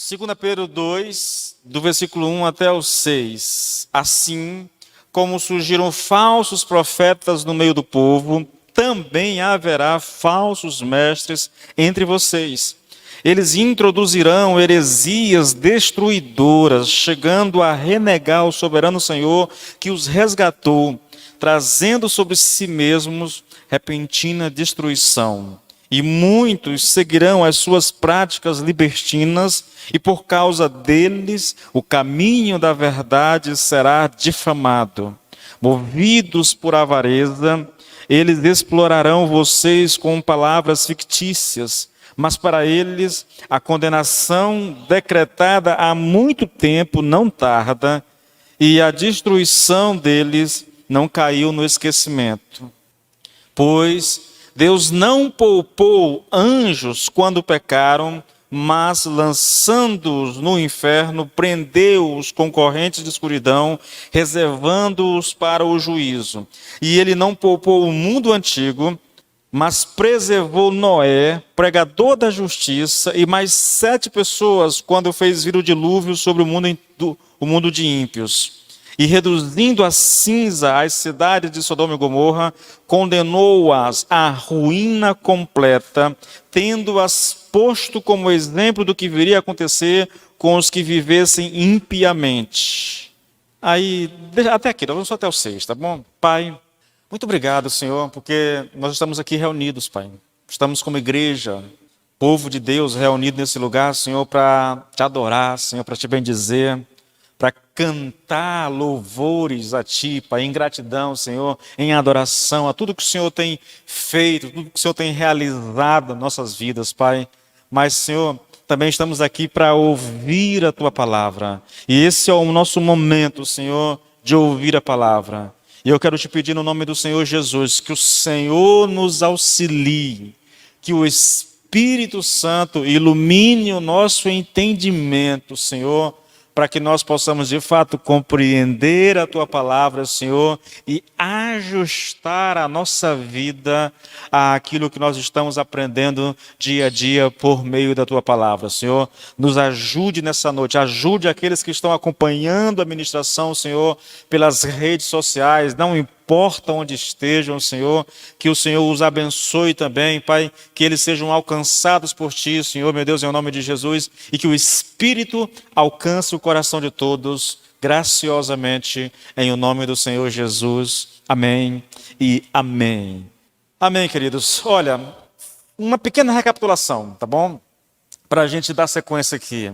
2 Pedro 2, do versículo 1 até o 6. Assim como surgiram falsos profetas no meio do povo, também haverá falsos mestres entre vocês. Eles introduzirão heresias destruidoras, chegando a renegar o soberano Senhor que os resgatou, trazendo sobre si mesmos repentina destruição. E muitos seguirão as suas práticas libertinas, e por causa deles o caminho da verdade será difamado. Movidos por avareza, eles explorarão vocês com palavras fictícias, mas para eles a condenação decretada há muito tempo não tarda, e a destruição deles não caiu no esquecimento. Pois Deus não poupou anjos quando pecaram, mas lançando-os no inferno, prendeu-os com correntes de escuridão, reservando-os para o juízo. E ele não poupou o mundo antigo, mas preservou Noé, pregador da justiça, e mais 7 pessoas, quando fez vir o dilúvio sobre o mundo de ímpios. E reduzindo a cinza as cidades de Sodoma e Gomorra, condenou-as à ruína completa, tendo-as posto como exemplo do que viria a acontecer com os que vivessem impiamente. Aí, até aqui, nós vamos só até o 6, tá bom? Pai, muito obrigado, Senhor, porque nós estamos aqui reunidos, Pai. Estamos como igreja, povo de Deus reunido nesse lugar, Senhor, para te adorar, Senhor, para te bendizer, para cantar louvores a Ti, Pai, em gratidão, Senhor, em adoração a tudo que o Senhor tem feito, tudo que o Senhor tem realizado nas nossas vidas, Pai. Mas, Senhor, também estamos aqui para ouvir a Tua palavra. E esse é o nosso momento, Senhor, de ouvir a palavra. E eu quero te pedir no nome do Senhor Jesus, que o Senhor nos auxilie, que o Espírito Santo ilumine o nosso entendimento, Senhor, para que nós possamos de fato compreender a Tua palavra, Senhor, e ajustar a nossa vida àquilo que nós estamos aprendendo dia a dia por meio da Tua palavra, Senhor. Nos ajude nessa noite, ajude aqueles que estão acompanhando a ministração, Senhor, pelas redes sociais, não importa onde estejam, Senhor, que o Senhor os abençoe também, Pai, que eles sejam alcançados por Ti, Senhor, meu Deus, em nome de Jesus, e que o Espírito alcance o coração de todos, graciosamente, em o nome do Senhor Jesus. Amém e amém. Amém, queridos. Olha, uma pequena recapitulação, tá bom? Para a gente dar sequência aqui.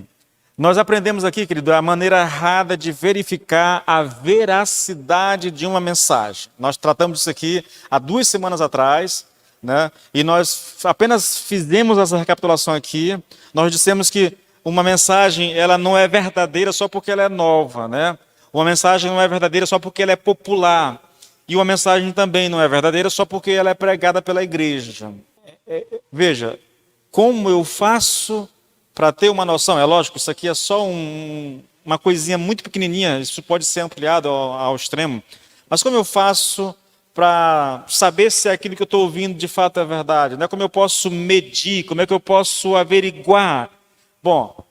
Nós aprendemos aqui, querido, a maneira errada de verificar a veracidade de uma mensagem. Nós tratamos disso aqui há 2 semanas atrás, né? E nós apenas fizemos essa recapitulação aqui. Nós dissemos que uma mensagem ela não é verdadeira só porque ela é nova, né? Uma mensagem não é verdadeira só porque ela é popular. E uma mensagem também não é verdadeira só porque ela é pregada pela igreja. Veja, como eu faço para ter uma noção, é lógico, isso aqui é só uma coisinha muito pequenininha, isso pode ser ampliado ao extremo, mas como eu faço para saber se aquilo que eu estou ouvindo de fato é verdade? Né? Como eu posso medir, como é que eu posso averiguar? Bom,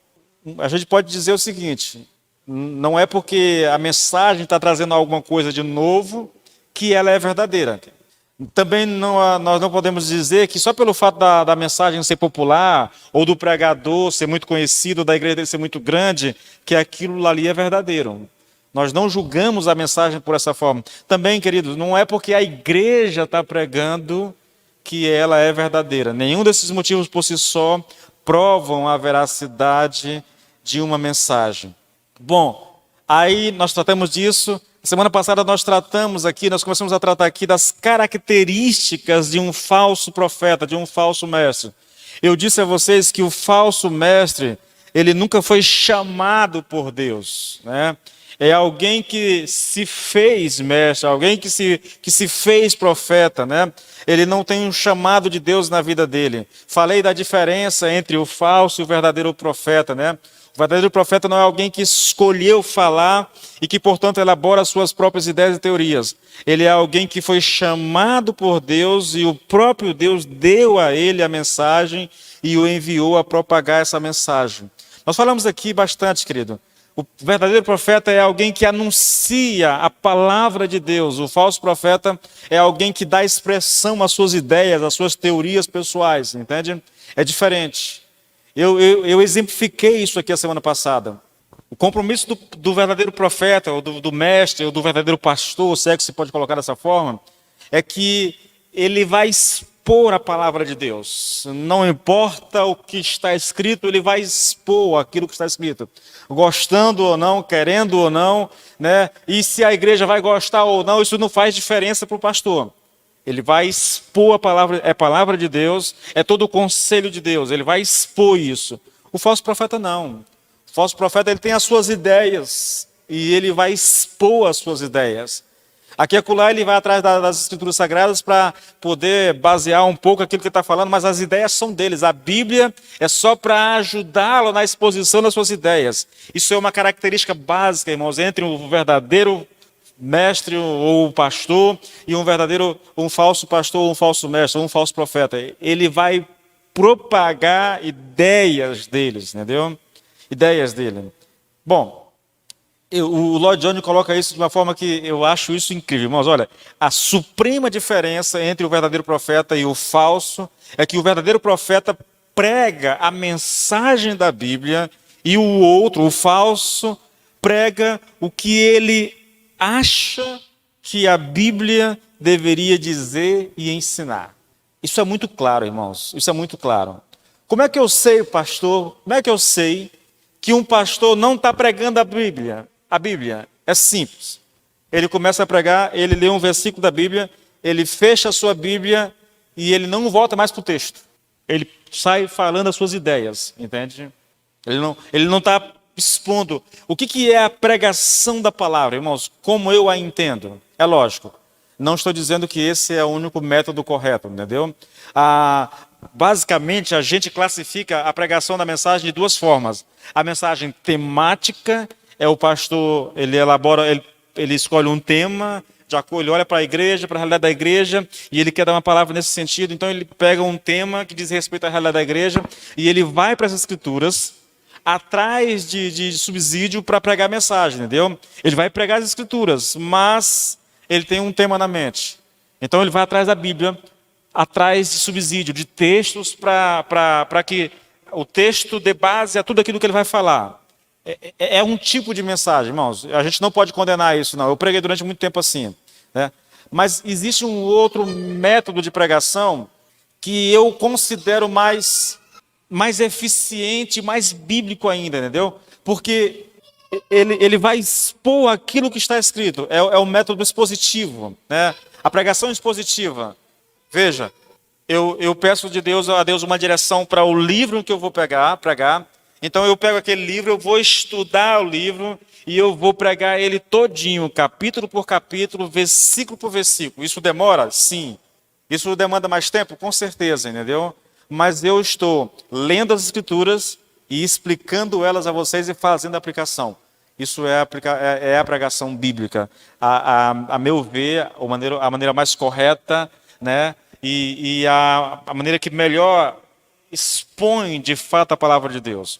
a gente pode dizer o seguinte, não é porque a mensagem está trazendo alguma coisa de novo que ela é verdadeira. Também nós não podemos dizer que só pelo fato da mensagem ser popular, ou do pregador ser muito conhecido, ou da igreja dele ser muito grande, que aquilo ali é verdadeiro. Nós não julgamos a mensagem por essa forma. Também, queridos, não é porque a igreja está pregando que ela é verdadeira. Nenhum desses motivos por si só provam a veracidade de uma mensagem. Bom, aí nós tratamos disso. Semana passada nós começamos a tratar aqui das características de um falso profeta, de um falso mestre. Eu disse a vocês que o falso mestre, ele nunca foi chamado por Deus, né? É alguém que se fez mestre, alguém que se fez profeta, né? Ele não tem um chamado de Deus na vida dele. Falei da diferença entre o falso e o verdadeiro profeta, né? O verdadeiro profeta não é alguém que escolheu falar e que, portanto, elabora suas próprias ideias e teorias. Ele é alguém que foi chamado por Deus e o próprio Deus deu a ele a mensagem e o enviou a propagar essa mensagem. Nós falamos aqui bastante, querido. O verdadeiro profeta é alguém que anuncia a palavra de Deus. O falso profeta é alguém que dá expressão às suas ideias, às suas teorias pessoais, entende? É diferente. Eu exemplifiquei isso aqui a semana passada. O compromisso do verdadeiro profeta, ou do mestre, ou do verdadeiro pastor, se é que se pode colocar dessa forma, é que ele vai expor a palavra de Deus. Não importa o que está escrito, ele vai expor aquilo que está escrito. Gostando ou não, querendo ou não, né? E se a igreja vai gostar ou não, isso não faz diferença para o pastor. Ele vai expor a palavra, é a palavra de Deus, é todo o conselho de Deus, ele vai expor isso. O falso profeta não. O falso profeta ele tem as suas ideias e ele vai expor as suas ideias. Aqui e acolá ele vai atrás das escrituras sagradas para poder basear um pouco aquilo que ele está falando, mas as ideias são deles. A Bíblia é só para ajudá-lo na exposição das suas ideias. Isso é uma característica básica, irmãos, entre um verdadeiro mestre ou pastor e um falso pastor ou um falso mestre ou um falso profeta. Ele vai propagar ideias deles, entendeu? Ideias dele. Bom, o Lloyd Jones coloca isso de uma forma que eu acho isso incrível. Irmãos, olha, a suprema diferença entre o verdadeiro profeta e o falso é que o verdadeiro profeta prega a mensagem da Bíblia e o outro, o falso, prega o que ele acha que a Bíblia deveria dizer e ensinar. Isso é muito claro, irmãos. Isso é muito claro. Como é que eu sei, pastor? Como é que eu sei que um pastor não está pregando a Bíblia? A Bíblia é simples. Ele começa a pregar, ele lê um versículo da Bíblia, ele fecha a sua Bíblia e ele não volta mais para o texto. Ele sai falando as suas ideias, entende? Ele não está expondo. O que é a pregação da palavra, irmãos? Como eu a entendo? É lógico. Não estou dizendo que esse é o único método correto, entendeu? Basicamente, a gente classifica a pregação da mensagem de duas formas. A mensagem temática é o pastor, ele escolhe um tema, de acordo, ele olha para a igreja, para a realidade da igreja, e ele quer dar uma palavra nesse sentido, então ele pega um tema que diz respeito à realidade da igreja, e ele vai para as escrituras, atrás de subsídio para pregar a mensagem, entendeu? Ele vai pregar as escrituras, mas ele tem um tema na mente. Então ele vai atrás da Bíblia, atrás de subsídio, de textos, para que o texto dê base a tudo aquilo que ele vai falar. É um tipo de mensagem, irmãos. A gente não pode condenar isso, não. Eu preguei durante muito tempo assim, né? Mas existe um outro método de pregação que eu considero mais eficiente, mais bíblico ainda, entendeu? Porque ele vai expor aquilo que está escrito. É o método expositivo, né? A pregação expositiva. Veja, eu peço a Deus uma direção para o livro que eu vou pregar. Então eu pego aquele livro, eu vou estudar o livro e eu vou pregar ele todinho, capítulo por capítulo, versículo por versículo. Isso demora? Sim. Isso demanda mais tempo? Com certeza, entendeu? Mas eu estou lendo as escrituras e explicando elas a vocês e fazendo a aplicação. Isso é a pregação bíblica. A meu ver, a maneira mais correta, né? E a maneira que melhor expõe de fato a palavra de Deus.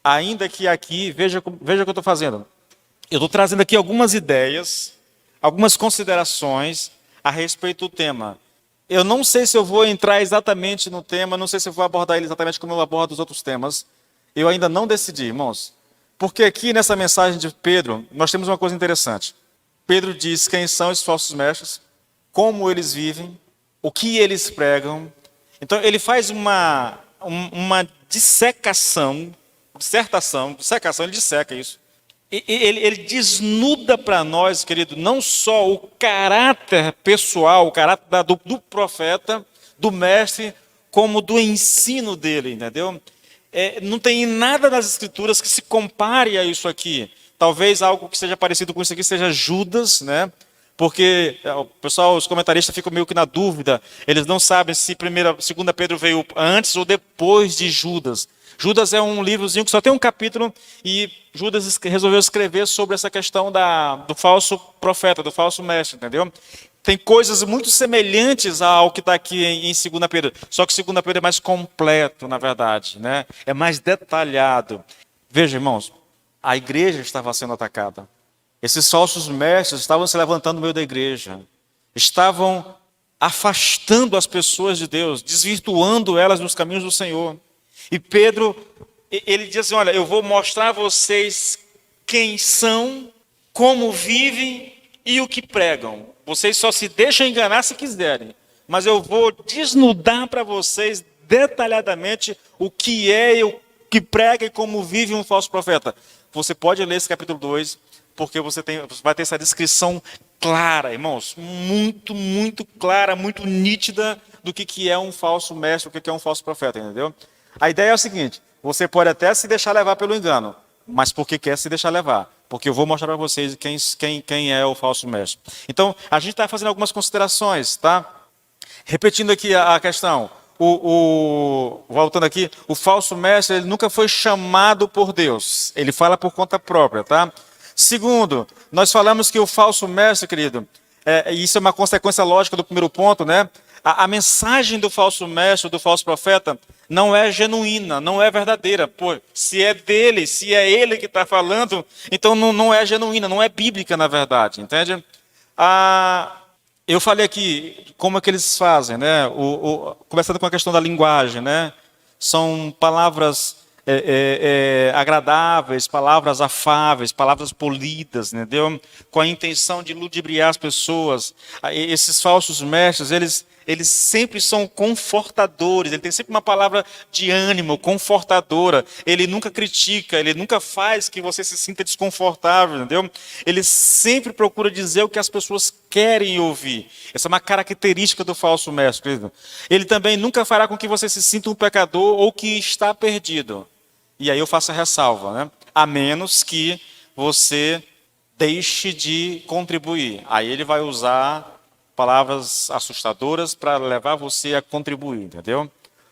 Ainda que aqui, veja o que eu estou fazendo. Eu estou trazendo aqui algumas ideias, algumas considerações a respeito do tema. Eu não sei se eu vou entrar exatamente no tema, não sei se eu vou abordar ele exatamente como eu abordo os outros temas. Eu ainda não decidi, irmãos. Porque aqui nessa mensagem de Pedro, nós temos uma coisa interessante. Pedro diz quem são os falsos mestres, como eles vivem, o que eles pregam. Então ele faz uma dissecação, ele disseca isso. Ele desnuda para nós, querido, não só o caráter pessoal, o caráter do profeta, do mestre, como do ensino dele, entendeu? Não tem nada nas escrituras que se compare a isso aqui. Talvez algo que seja parecido com isso aqui seja Judas, né? Porque o pessoal, os comentaristas ficam meio que na dúvida. Eles não sabem se 2 Pedro veio antes ou depois de Judas. Judas é um livrozinho que só tem um capítulo e Judas resolveu escrever sobre essa questão do falso profeta, do falso mestre, entendeu? Tem coisas muito semelhantes ao que está aqui em 2 Pedro. Só que 2 Pedro é mais completo, na verdade, né? É mais detalhado. Veja, irmãos, a igreja estava sendo atacada. Esses falsos mestres estavam se levantando no meio da igreja. Estavam afastando as pessoas de Deus, desvirtuando elas dos caminhos do Senhor. E Pedro, ele diz assim, olha, eu vou mostrar a vocês quem são, como vivem e o que pregam. Vocês só se deixam enganar se quiserem. Mas eu vou desnudar para vocês detalhadamente o que é e o que prega e como vive um falso profeta. Você pode ler esse capítulo 2, porque você vai ter essa descrição clara, irmãos, muito, muito clara, muito nítida do que é um falso mestre, o que é um falso profeta, entendeu? A ideia é o seguinte, você pode até se deixar levar pelo engano, mas porque quer se deixar levar? Porque eu vou mostrar para vocês quem é o falso mestre. Então, a gente está fazendo algumas considerações, tá? Repetindo aqui a questão, voltando aqui, o falso mestre ele nunca foi chamado por Deus, ele fala por conta própria, tá? Segundo, nós falamos que o falso mestre, querido, isso é uma consequência lógica do primeiro ponto, né? A mensagem do falso mestre, do falso profeta, não é genuína, não é verdadeira. Pô, se é dele, se é ele que está falando, então não é genuína, não é bíblica na verdade, entende? Eu falei aqui como é que eles fazem, né? Começando com a questão da linguagem, né? São palavras agradáveis, palavras afáveis, palavras polidas, entendeu? Com a intenção de ludibriar as pessoas. Esses falsos mestres, eles sempre são confortadores, ele tem sempre uma palavra de ânimo, confortadora. Ele nunca critica, ele nunca faz que você se sinta desconfortável, entendeu? Ele sempre procura dizer o que as pessoas querem ouvir. Essa é uma característica do falso mestre, querido. Ele também nunca fará com que você se sinta um pecador ou que está perdido. E aí eu faço a ressalva, né? A menos que você deixe de contribuir. Aí ele vai usar palavras assustadoras para levar você a contribuir, entendeu?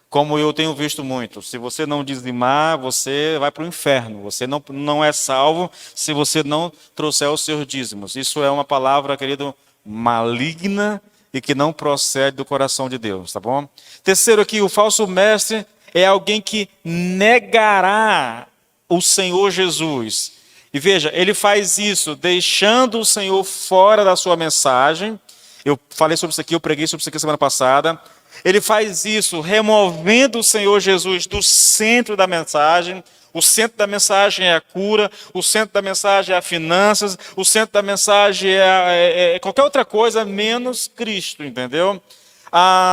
Como eu tenho visto muito, se você não dizimar, você vai para o inferno. Você não é salvo se você não trouxer os seus dízimos. Isso é uma palavra, querido, maligna e que não procede do coração de Deus, tá bom? Terceiro aqui, o falso mestre é alguém que negará o Senhor Jesus. E veja, ele faz isso deixando o Senhor fora da sua mensagem. Eu falei sobre isso aqui, eu preguei sobre isso aqui semana passada. Ele faz isso removendo o Senhor Jesus do centro da mensagem. O centro da mensagem é a cura, o centro da mensagem é as finanças, o centro da mensagem é qualquer outra coisa menos Cristo, entendeu?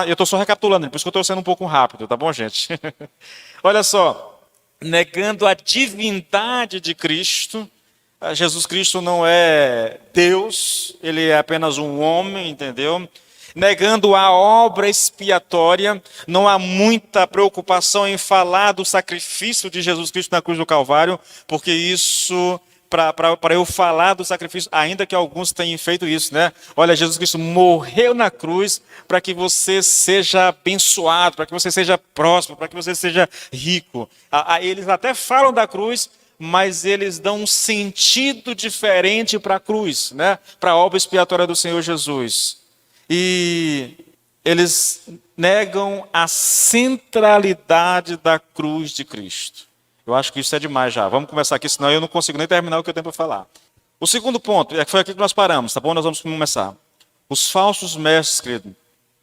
Eu estou só recapitulando, por isso que eu estou sendo um pouco rápido, tá bom, gente? Olha só, negando a divindade de Cristo, Jesus Cristo não é Deus, ele é apenas um homem, entendeu? Negando a obra expiatória, não há muita preocupação em falar do sacrifício de Jesus Cristo na cruz do Calvário, porque isso, para eu falar do sacrifício, ainda que alguns tenham feito isso, né? Olha, Jesus Cristo morreu na cruz para que você seja abençoado, para que você seja próspero, para que você seja rico. Eles até falam da cruz, mas eles dão um sentido diferente para a cruz, né? Para a obra expiatória do Senhor Jesus. E eles negam a centralidade da cruz de Cristo. Eu acho que isso é demais já. Vamos começar aqui, senão eu não consigo nem terminar o que eu tenho para falar. O segundo ponto, foi aqui que nós paramos, tá bom? Nós vamos começar. Os falsos mestres, querido,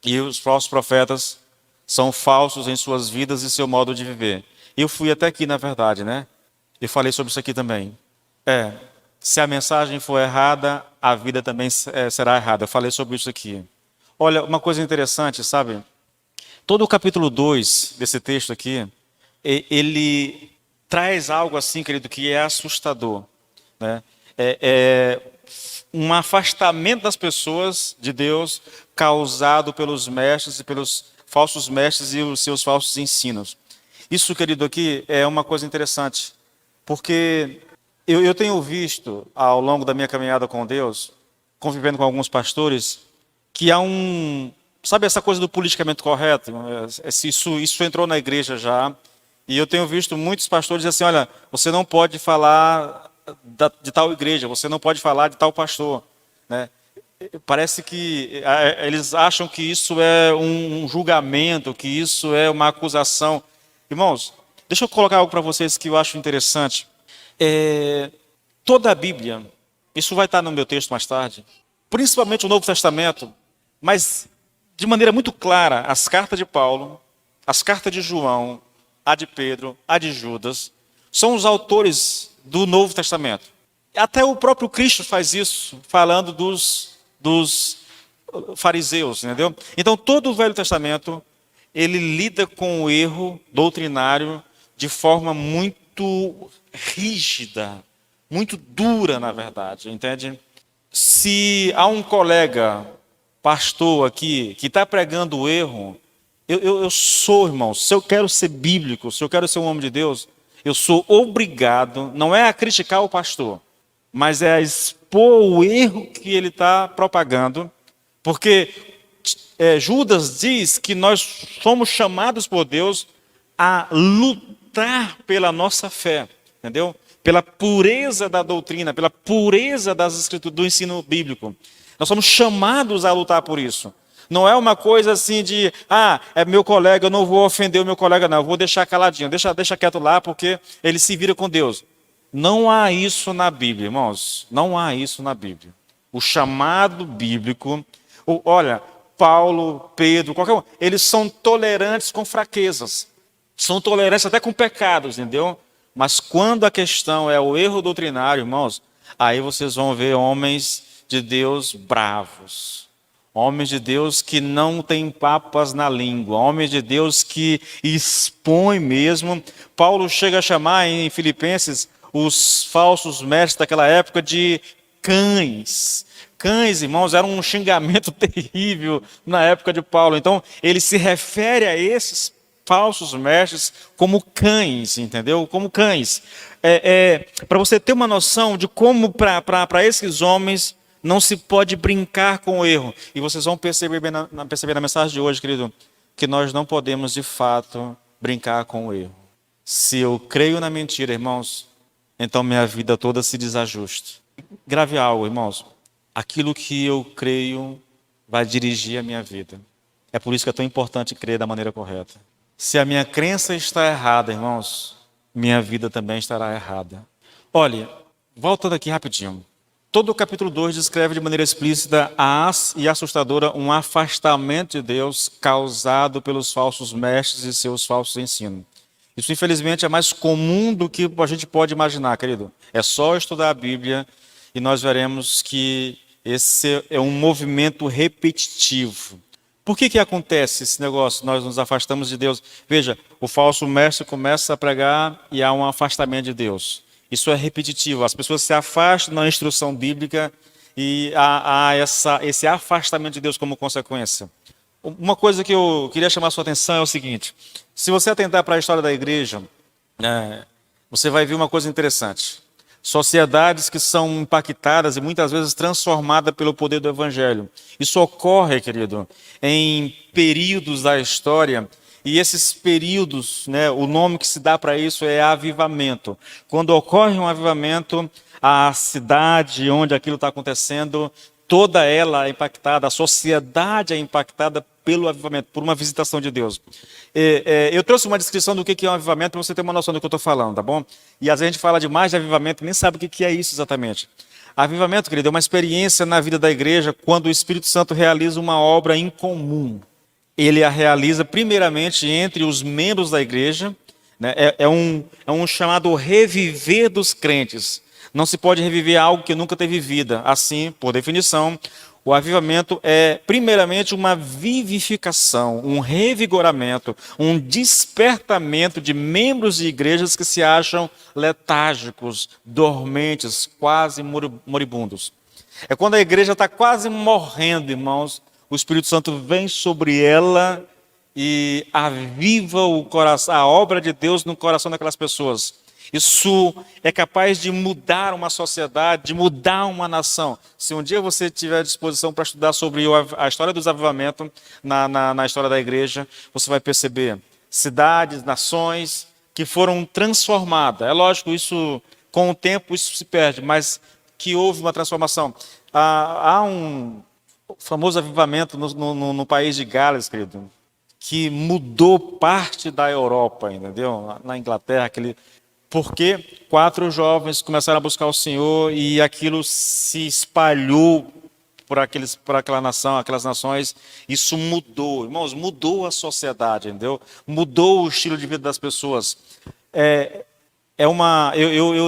e os falsos profetas são falsos em suas vidas e seu modo de viver. Eu fui até aqui, na verdade, né? Eu falei sobre isso aqui também. Se a mensagem for errada, a vida também será errada. Eu falei sobre isso aqui. Olha, uma coisa interessante, sabe? Todo o capítulo 2 desse texto aqui, ele traz algo assim, querido, que é assustador, né? Um afastamento das pessoas de Deus causado pelos mestres e pelos falsos mestres e os seus falsos ensinos. Isso, querido, aqui é uma coisa interessante, porque eu tenho visto ao longo da minha caminhada com Deus, convivendo com alguns pastores, que há sabe essa coisa do politicamente correto? Isso entrou na igreja já, e eu tenho visto muitos pastores dizer assim, olha, você não pode falar de tal igreja, você não pode falar de tal pastor, né? Parece que eles acham que isso é um julgamento, que isso é uma acusação. Irmãos, deixa eu colocar algo para vocês que eu acho interessante. Toda a Bíblia, isso vai estar no meu texto mais tarde, principalmente o Novo Testamento, mas de maneira muito clara, as cartas de Paulo, as cartas de João, a de Pedro, a de Judas, são os autores do Novo Testamento. Até o próprio Cristo faz isso, falando dos fariseus, entendeu? Então, todo o Velho Testamento, ele lida com o erro doutrinário de forma muito rígida, muito dura, na verdade, entende? Se há um colega pastor aqui que está pregando o erro, eu sou, irmão, se eu quero ser bíblico, se eu quero ser um homem de Deus, eu sou obrigado, não é a criticar o pastor, mas é a expor o erro que ele está propagando, porque Judas diz que nós somos chamados por Deus a lutar pela nossa fé, entendeu? Pela pureza da doutrina, pela pureza das escrituras, do ensino bíblico. Nós somos chamados a lutar por isso. Não é uma coisa assim de, é meu colega, eu não vou ofender o meu colega, não, eu vou deixar caladinho, deixa quieto lá, porque ele se vira com Deus. Não há isso na Bíblia, irmãos. Não há isso na Bíblia. O chamado bíblico, olha, Paulo, Pedro, qualquer um, eles são tolerantes com fraquezas. São tolerantes até com pecados, entendeu? Mas quando a questão é o erro doutrinário, irmãos, aí vocês vão ver homens de Deus bravos. Homens de Deus que não têm papas na língua. Homens de Deus que expõem mesmo. Paulo chega a chamar em Filipenses os falsos mestres daquela época de cães. Cães, irmãos, era um xingamento terrível na época de Paulo. Então, ele se refere a esses falsos mestres como cães, entendeu? Como cães. Para você ter uma noção de como para esses homens não se pode brincar com o erro. E vocês vão perceber na mensagem de hoje, querido, que nós não podemos de fato brincar com o erro. Se eu creio na mentira, irmãos, então minha vida toda se desajusta. Grave algo, irmãos. Aquilo que eu creio vai dirigir a minha vida. É por isso que é tão importante crer da maneira correta. Se a minha crença está errada, irmãos, minha vida também estará errada. Olha, voltando aqui rapidinho. Todo o capítulo 2 descreve de maneira explícita e assustadora um afastamento de Deus causado pelos falsos mestres e seus falsos ensinos. Isso, infelizmente, é mais comum do que a gente pode imaginar, querido. É só estudar a Bíblia e nós veremos que esse é um movimento repetitivo. Por que acontece esse negócio? Nós nos afastamos de Deus. Veja, o falso mestre começa a pregar e há um afastamento de Deus. Isso é repetitivo. As pessoas se afastam da instrução bíblica e há esse afastamento de Deus como consequência. Uma coisa que eu queria chamar a sua atenção é o seguinte. Se você atentar para a história da igreja, você vai ver uma coisa interessante. Sociedades que são impactadas e muitas vezes transformadas pelo poder do Evangelho. Isso ocorre, querido, em períodos da história. E esses períodos, o nome que se dá para isso é avivamento. Quando ocorre um avivamento, a cidade onde aquilo está acontecendo, toda ela é impactada, a sociedade é impactada pelo avivamento, por uma visitação de Deus. Eu trouxe uma descrição do que é um avivamento para você ter uma noção do que eu estou falando, tá bom? E às vezes a gente fala demais de avivamento e nem sabe o que é isso exatamente. Avivamento, querido, é uma experiência na vida da igreja quando o Espírito Santo realiza uma obra em comum. Ele a realiza primeiramente entre os membros da igreja, é um chamado reviver dos crentes. Não se pode reviver algo que nunca teve vida. Assim, por definição, o avivamento é primeiramente uma vivificação, um revigoramento, um despertamento de membros de igrejas que se acham letárgicos, dormentes, quase moribundos. É quando a igreja está quase morrendo, irmãos, o Espírito Santo vem sobre ela e aviva o coração, a obra de Deus no coração daquelas pessoas. Isso é capaz de mudar uma sociedade, de mudar uma nação. Se um dia você tiver disposição para estudar sobre a história dos avivamentos na história da igreja, você vai perceber cidades, nações que foram transformadas. É lógico, isso com o tempo isso se perde, mas que houve uma transformação. Há um famoso avivamento no país de Gales, querido, que mudou parte da Europa, entendeu? Na Inglaterra, Porque 4 jovens começaram a buscar o Senhor e aquilo se espalhou por aquela nação, aquelas nações. Isso mudou, irmãos, mudou a sociedade, entendeu? Mudou o estilo de vida das pessoas.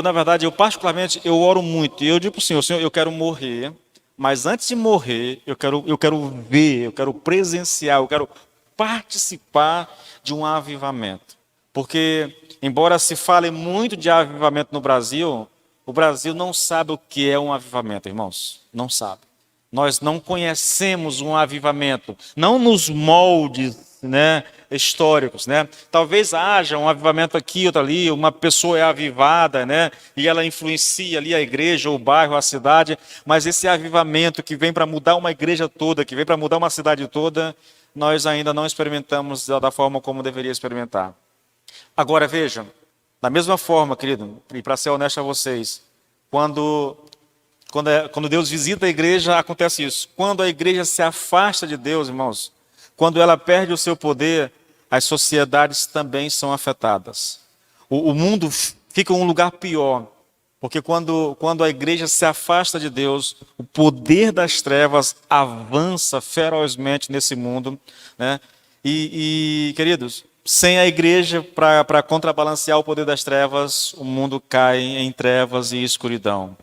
Na verdade, eu particularmente, eu oro muito. E eu digo para o Senhor, Senhor, eu quero morrer, mas antes de morrer, eu quero ver, eu quero presenciar, eu quero participar de um avivamento. Porque, embora se fale muito de avivamento no Brasil, o Brasil não sabe o que é um avivamento, irmãos. Não sabe. Nós não conhecemos um avivamento, não nos moldes, né, históricos, né? Talvez haja um avivamento aqui, outro ali, uma pessoa é avivada, né, e ela influencia ali a igreja, o bairro, a cidade, mas esse avivamento que vem para mudar uma igreja toda, que vem para mudar uma cidade toda, nós ainda não experimentamos da forma como deveria experimentar. Agora vejam, da mesma forma, querido, e para ser honesto a vocês, quando Deus visita a igreja, acontece isso. Quando a igreja se afasta de Deus, irmãos, quando ela perde o seu poder, as sociedades também são afetadas. O mundo fica um lugar pior, porque quando a igreja se afasta de Deus, o poder das trevas avança ferozmente nesse mundo, né? Queridos, sem a igreja para contrabalancear o poder das trevas, o mundo cai em trevas e escuridão.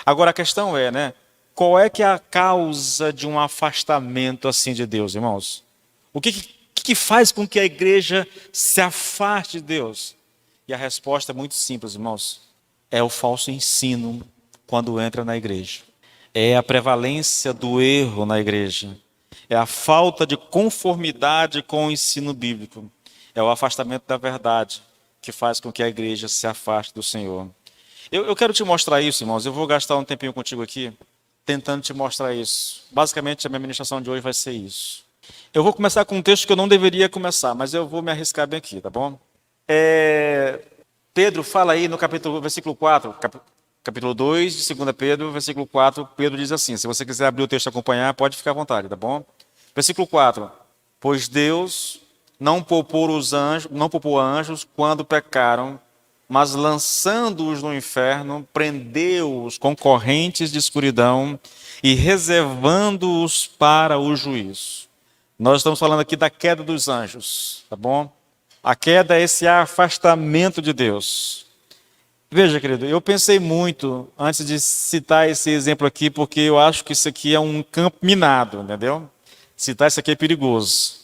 Agora a questão é, né? Qual é que é a causa de um afastamento assim de Deus, irmãos? O que faz com que a igreja se afaste de Deus? E a resposta é muito simples, irmãos. É o falso ensino quando entra na igreja. É a prevalência do erro na igreja. É a falta de conformidade com o ensino bíblico. É o afastamento da verdade que faz com que a igreja se afaste do Senhor. Eu quero te mostrar isso, irmãos. Eu vou gastar um tempinho contigo aqui, tentando te mostrar isso. Basicamente, a minha ministração de hoje vai ser isso. Eu vou começar com um texto que eu não deveria começar, mas eu vou me arriscar bem aqui, tá bom? Pedro fala aí no versículo 4, capítulo 2 de 2 Pedro, versículo 4, Pedro diz assim, se você quiser abrir o texto e acompanhar, pode ficar à vontade, tá bom? Versículo 4, pois Deus não poupou anjos quando pecaram, mas lançando-os no inferno, prendeu-os com correntes de escuridão e reservando-os para o juízo. Nós estamos falando aqui da queda dos anjos, tá bom? A queda é esse afastamento de Deus. Veja, querido, eu pensei muito antes de citar esse exemplo aqui, porque eu acho que isso aqui é um campo minado, entendeu? Citar isso aqui é perigoso.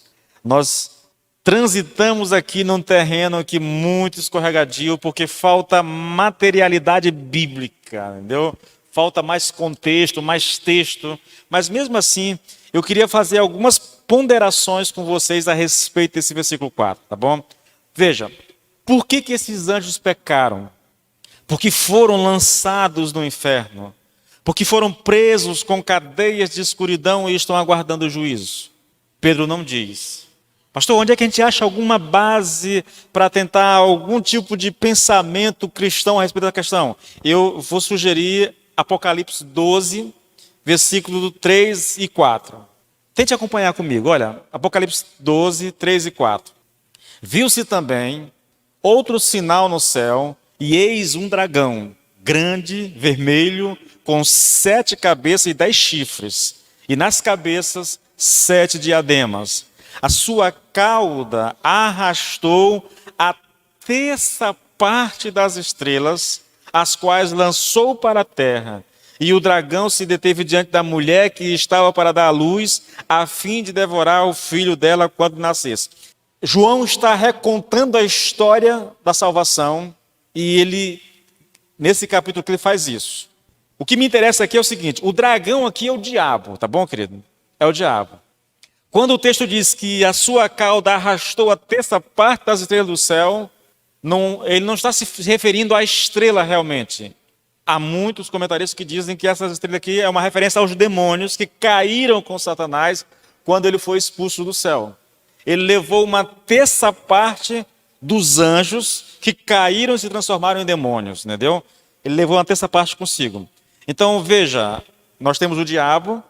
Nós transitamos aqui num terreno aqui muito escorregadio, porque falta materialidade bíblica, entendeu? Falta mais contexto, mais texto. Mas mesmo assim, eu queria fazer algumas ponderações com vocês a respeito desse versículo 4, tá bom? Veja, por que esses anjos pecaram? Porque foram lançados no inferno. Porque foram presos com cadeias de escuridão e estão aguardando o juízo. Pedro não diz. Pastor, onde é que a gente acha alguma base para tentar algum tipo de pensamento cristão a respeito da questão? Eu vou sugerir Apocalipse 12, versículo 3 e 4. Tente acompanhar comigo. Olha, Apocalipse 12, 3 e 4. Viu-se também outro sinal no céu, e eis um dragão, grande, vermelho, com 7 cabeças e 10 chifres, e nas cabeças 7 diademas. A sua cauda arrastou a terça parte das estrelas, as quais lançou para a terra. E o dragão se deteve diante da mulher que estava para dar à luz, a fim de devorar o filho dela quando nascesse. João está recontando a história da salvação, e ele, nesse capítulo, ele faz isso. O que me interessa aqui é o seguinte, o dragão aqui é o diabo, tá bom, querido? É o diabo. Quando o texto diz que a sua cauda arrastou a terça parte das estrelas do céu, ele não está se referindo à estrela realmente. Há muitos comentaristas que dizem que essa estrela aqui é uma referência aos demônios que caíram com Satanás quando ele foi expulso do céu. Ele levou uma terça parte dos anjos que caíram e se transformaram em demônios, entendeu? Ele levou uma terça parte consigo. Então, veja, nós temos o diabo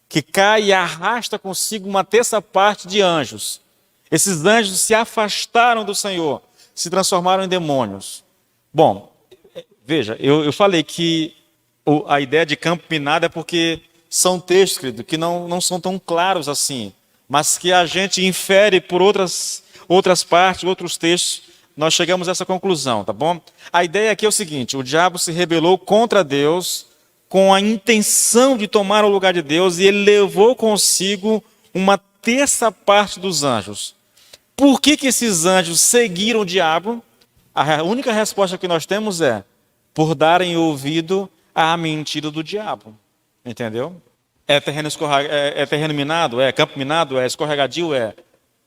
que cai e arrasta consigo uma terça parte de anjos. Esses anjos se afastaram do Senhor, se transformaram em demônios. Bom, veja, eu falei que a ideia de campo minado é porque são textos, querido, que não são tão claros assim, mas que a gente infere por outras partes, outros textos, nós chegamos a essa conclusão, tá bom? A ideia aqui é o seguinte: o diabo se rebelou contra Deus com a intenção de tomar o lugar de Deus e ele levou consigo uma terça parte dos anjos. Por que esses anjos seguiram o diabo? A única resposta que nós temos é por darem ouvido à mentira do diabo. Entendeu? É terreno minado? É campo minado? É escorregadio? É.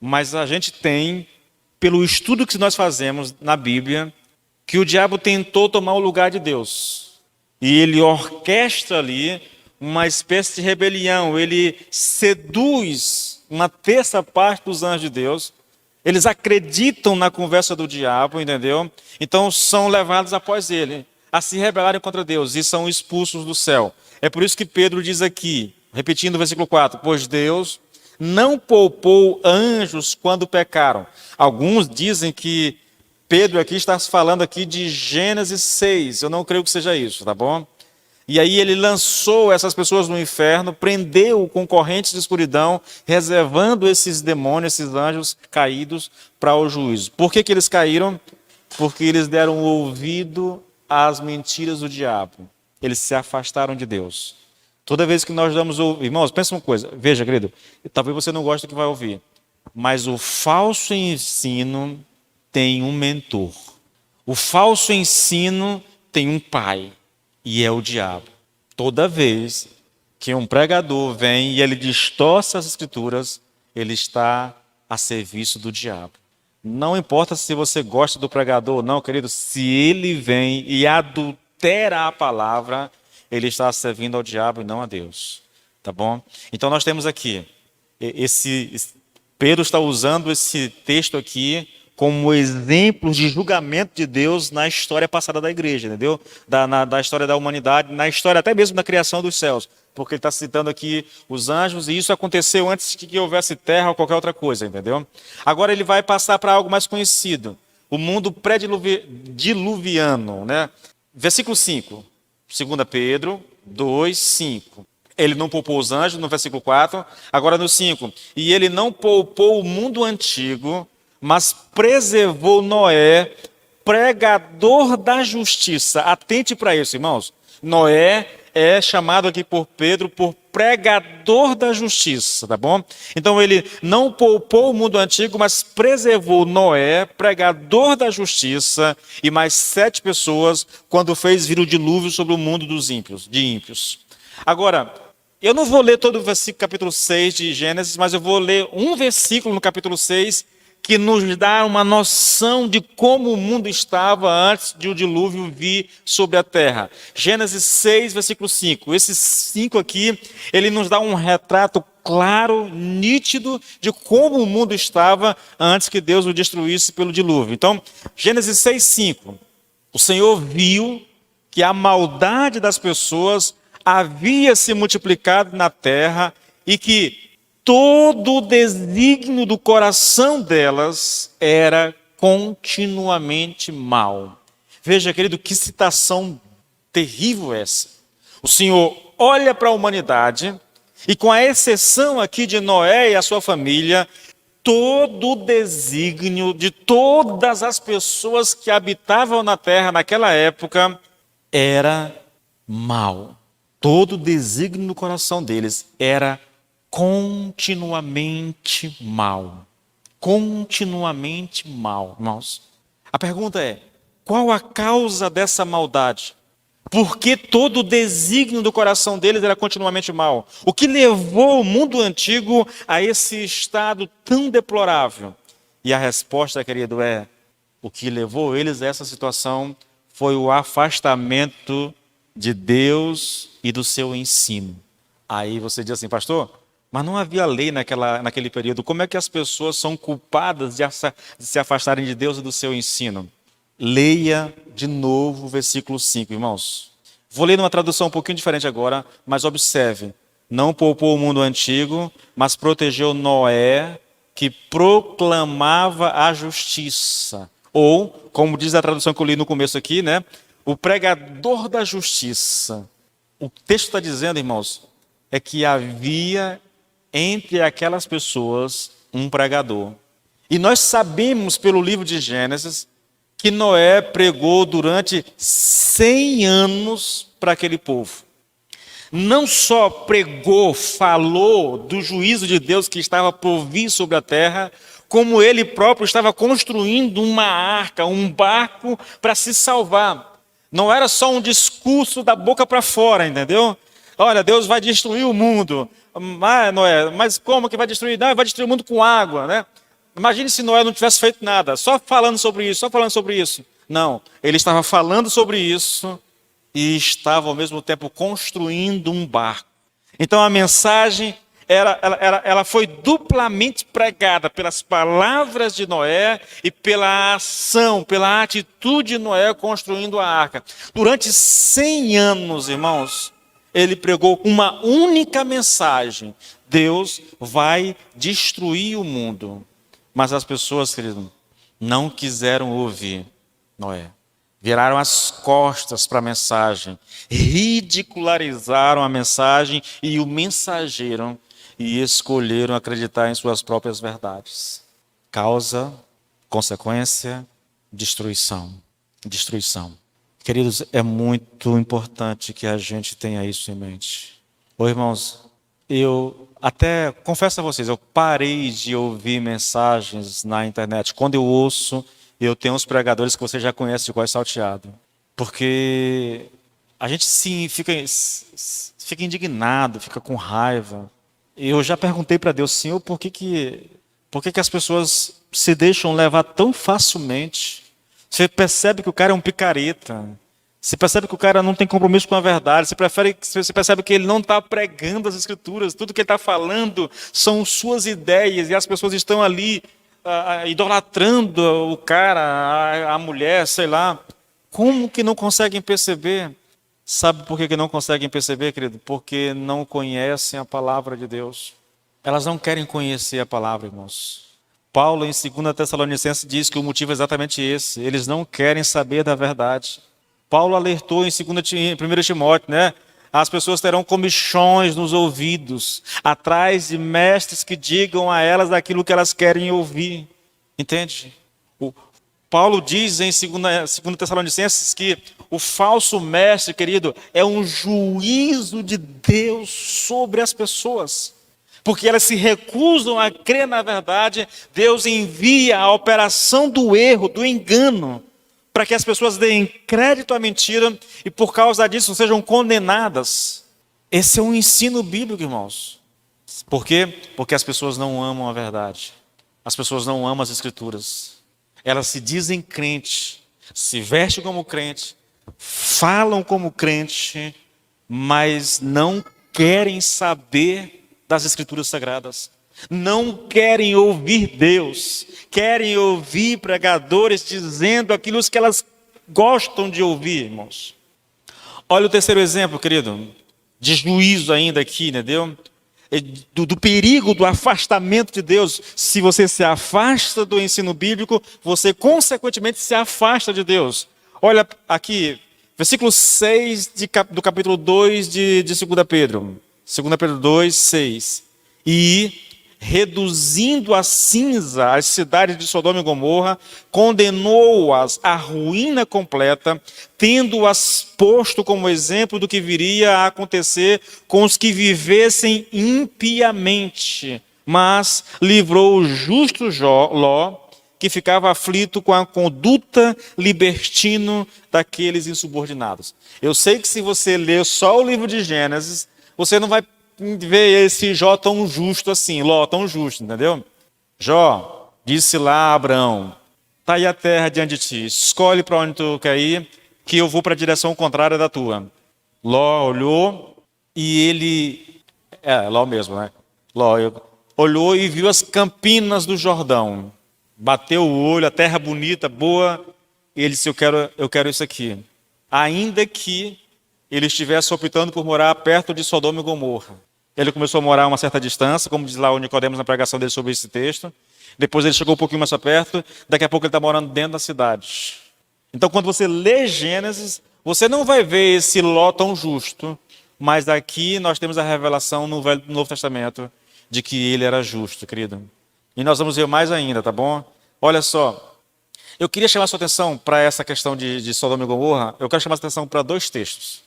Mas a gente tem, pelo estudo que nós fazemos na Bíblia, que o diabo tentou tomar o lugar de Deus. E ele orquestra ali uma espécie de rebelião. Ele seduz uma terça parte dos anjos de Deus. Eles acreditam na conversa do diabo, entendeu? Então são levados após ele a se rebelarem contra Deus e são expulsos do céu. É por isso que Pedro diz aqui, repetindo o versículo 4, pois Deus não poupou anjos quando pecaram. Alguns dizem que Pedro aqui está falando aqui de Gênesis 6, eu não creio que seja isso, tá bom? E aí ele lançou essas pessoas no inferno, prendeu com correntes de escuridão, reservando esses demônios, esses anjos caídos para o juízo. Por que eles caíram? Porque eles deram ouvido às mentiras do diabo. Eles se afastaram de Deus. Toda vez que nós damos ouvido... Irmãos, pensa uma coisa. Veja, querido, talvez você não goste do que vai ouvir, mas o falso ensino tem um mentor. O falso ensino tem um pai. E é o diabo. Toda vez que um pregador vem e ele distorce as escrituras, ele está a serviço do diabo. Não importa se você gosta do pregador ou não, querido, se ele vem e adultera a palavra, ele está servindo ao diabo e não a Deus. Tá bom? Então nós temos aqui, Pedro está usando esse texto aqui como exemplos de julgamento de Deus na história passada da igreja, entendeu? Da história da humanidade, na história até mesmo da criação dos céus. Porque ele está citando aqui os anjos, e isso aconteceu antes que houvesse terra ou qualquer outra coisa, entendeu? Agora ele vai passar para algo mais conhecido, o mundo pré-diluviano, né? Versículo 5, 2 Pedro 2, 5. Ele não poupou os anjos, no versículo 4. Agora no 5, e ele não poupou o mundo antigo, mas preservou Noé, pregador da justiça. Atente para isso, irmãos. Noé é chamado aqui por Pedro por pregador da justiça, tá bom? Então ele não poupou o mundo antigo, mas preservou Noé, pregador da justiça, e mais 7 pessoas, quando fez vir o dilúvio sobre o mundo dos ímpios, de ímpios. Agora, eu não vou ler todo o versículo capítulo 6 de Gênesis, mas eu vou ler um versículo no capítulo 6 que nos dá uma noção de como o mundo estava antes de o dilúvio vir sobre a terra. Gênesis 6, versículo 5. Esses 5 aqui, ele nos dá um retrato claro, nítido, de como o mundo estava antes que Deus o destruísse pelo dilúvio. Então, Gênesis 6, 5. O Senhor viu que a maldade das pessoas havia se multiplicado na terra e que todo o desígnio do coração delas era continuamente mal. Veja, querido, que citação terrível essa. O Senhor olha para a humanidade e, com a exceção aqui de Noé e a sua família, todo o desígnio de todas as pessoas que habitavam na terra naquela época era mal. Todo o desígnio do coração deles era continuamente mal. Continuamente mal, irmãos. A pergunta é, qual a causa dessa maldade? Por que todo o desígnio do coração deles era continuamente mal? O que levou o mundo antigo a esse estado tão deplorável? E a resposta, querido, é, o que levou eles a essa situação foi o afastamento de Deus e do seu ensino. Aí você diz assim, pastor, mas não havia lei naquele período. Como é que as pessoas são culpadas de se afastarem de Deus e do seu ensino? Leia de novo o versículo 5, irmãos. Vou ler numa tradução um pouquinho diferente agora, mas observe. Não poupou o mundo antigo, mas protegeu Noé, que proclamava a justiça. Ou, como diz a tradução que eu li no começo aqui, né? O pregador da justiça. O texto está dizendo, irmãos, é que havia entre aquelas pessoas um pregador. E nós sabemos pelo livro de Gênesis que Noé pregou durante 100 anos para aquele povo. Não só pregou, falou do juízo de Deus que estava por vir sobre a terra, como ele próprio estava construindo uma arca, um barco para se salvar. Não era só um discurso da boca para fora, entendeu? Olha, Deus vai destruir o mundo. Noé, mas como que vai destruir? Não, vai destruir o mundo com água, né? Imagine se Noé não tivesse feito nada, só falando sobre isso, só falando sobre isso. Não, ele estava falando sobre isso e estava ao mesmo tempo construindo um barco. Então a mensagem ela foi duplamente pregada pelas palavras de Noé e pela ação, pela atitude de Noé construindo a arca. Durante 100 anos, irmãos, ele pregou uma única mensagem: Deus vai destruir o mundo. Mas as pessoas, querido, não quiseram ouvir Noé. Viraram as costas para a mensagem, ridicularizaram a mensagem e o mensageiro e escolheram acreditar em suas próprias verdades. Causa, consequência, destruição. Destruição. Queridos, é muito importante que a gente tenha isso em mente. Ô irmãos, eu até confesso a vocês, eu parei de ouvir mensagens na internet. Quando eu ouço, eu tenho uns pregadores que você já conhece de voz salteado. Porque a gente sim fica indignado, fica com raiva. Eu já perguntei para Deus, Senhor, por que as pessoas se deixam levar tão facilmente? Você percebe que o cara é um picareta. Você percebe que o cara não tem compromisso com a verdade. Você percebe que ele não está pregando as Escrituras. Tudo que ele está falando são suas ideias. E as pessoas estão ali idolatrando o cara, a mulher, sei lá. Como que não conseguem perceber? Sabe por que não conseguem perceber, querido? Porque não conhecem a palavra de Deus. Elas não querem conhecer a palavra, irmãos. Paulo, em 2 Tessalonicenses, diz que o motivo é exatamente esse. Eles não querem saber da verdade. Paulo alertou em 1 Timóteo, né? As pessoas terão comichões nos ouvidos, atrás de mestres que digam a elas aquilo que elas querem ouvir. Entende? Paulo diz em 2 Tessalonicenses que o falso mestre, querido, é um juízo de Deus sobre as pessoas. Porque elas se recusam a crer na verdade, Deus envia a operação do erro, do engano, para que as pessoas deem crédito à mentira e por causa disso sejam condenadas. Esse é um ensino bíblico, irmãos. Por quê? Porque as pessoas não amam a verdade. As pessoas não amam as Escrituras. Elas se dizem crente, se vestem como crente, falam como crente, mas não querem saber das Escrituras Sagradas. Não querem ouvir Deus, querem ouvir pregadores dizendo aquilo que elas gostam de ouvir, irmãos. Olha o terceiro exemplo, querido, de juízo ainda aqui, entendeu? Do perigo do afastamento de Deus. Se você se afasta do ensino bíblico, você consequentemente se afasta de Deus. Olha aqui, versículo 6 do capítulo 2 de 2 Pedro. 2 Pedro 2, 6. E reduzindo a cinza as cidades de Sodoma e Gomorra, condenou-as à ruína completa, tendo-as posto como exemplo do que viria a acontecer com os que vivessem impiamente. Mas livrou o justo Ló, que ficava aflito com a conduta libertina daqueles insubordinados. Eu sei que se você ler só o livro de Gênesis, você não vai ver esse Jó tão justo assim, Ló tão justo, entendeu? Jó, disse lá a Abraão, está aí a terra diante de ti, escolhe para onde tu quer ir, que eu vou para a direção contrária da tua. Ló olhou e ele, Ló mesmo, né? Ló olhou e viu as campinas do Jordão, bateu o olho, a terra bonita, boa, e ele disse, eu quero isso aqui. Ainda que ele estivesse optando por morar perto de Sodoma e Gomorra. Ele começou a morar a uma certa distância, como diz lá o Nicodemos na pregação dele sobre esse texto, Depois ele chegou um pouquinho mais para perto, daqui a pouco ele está morando dentro da cidade. Então, quando você lê Gênesis, você não vai ver esse Ló tão justo, mas aqui nós temos a revelação no Novo Testamento de que ele era justo, querido. E nós vamos ver mais ainda, tá bom? Olha só, eu queria chamar a sua atenção para essa questão de Sodoma e Gomorra. Eu quero chamar a sua atenção para dois textos.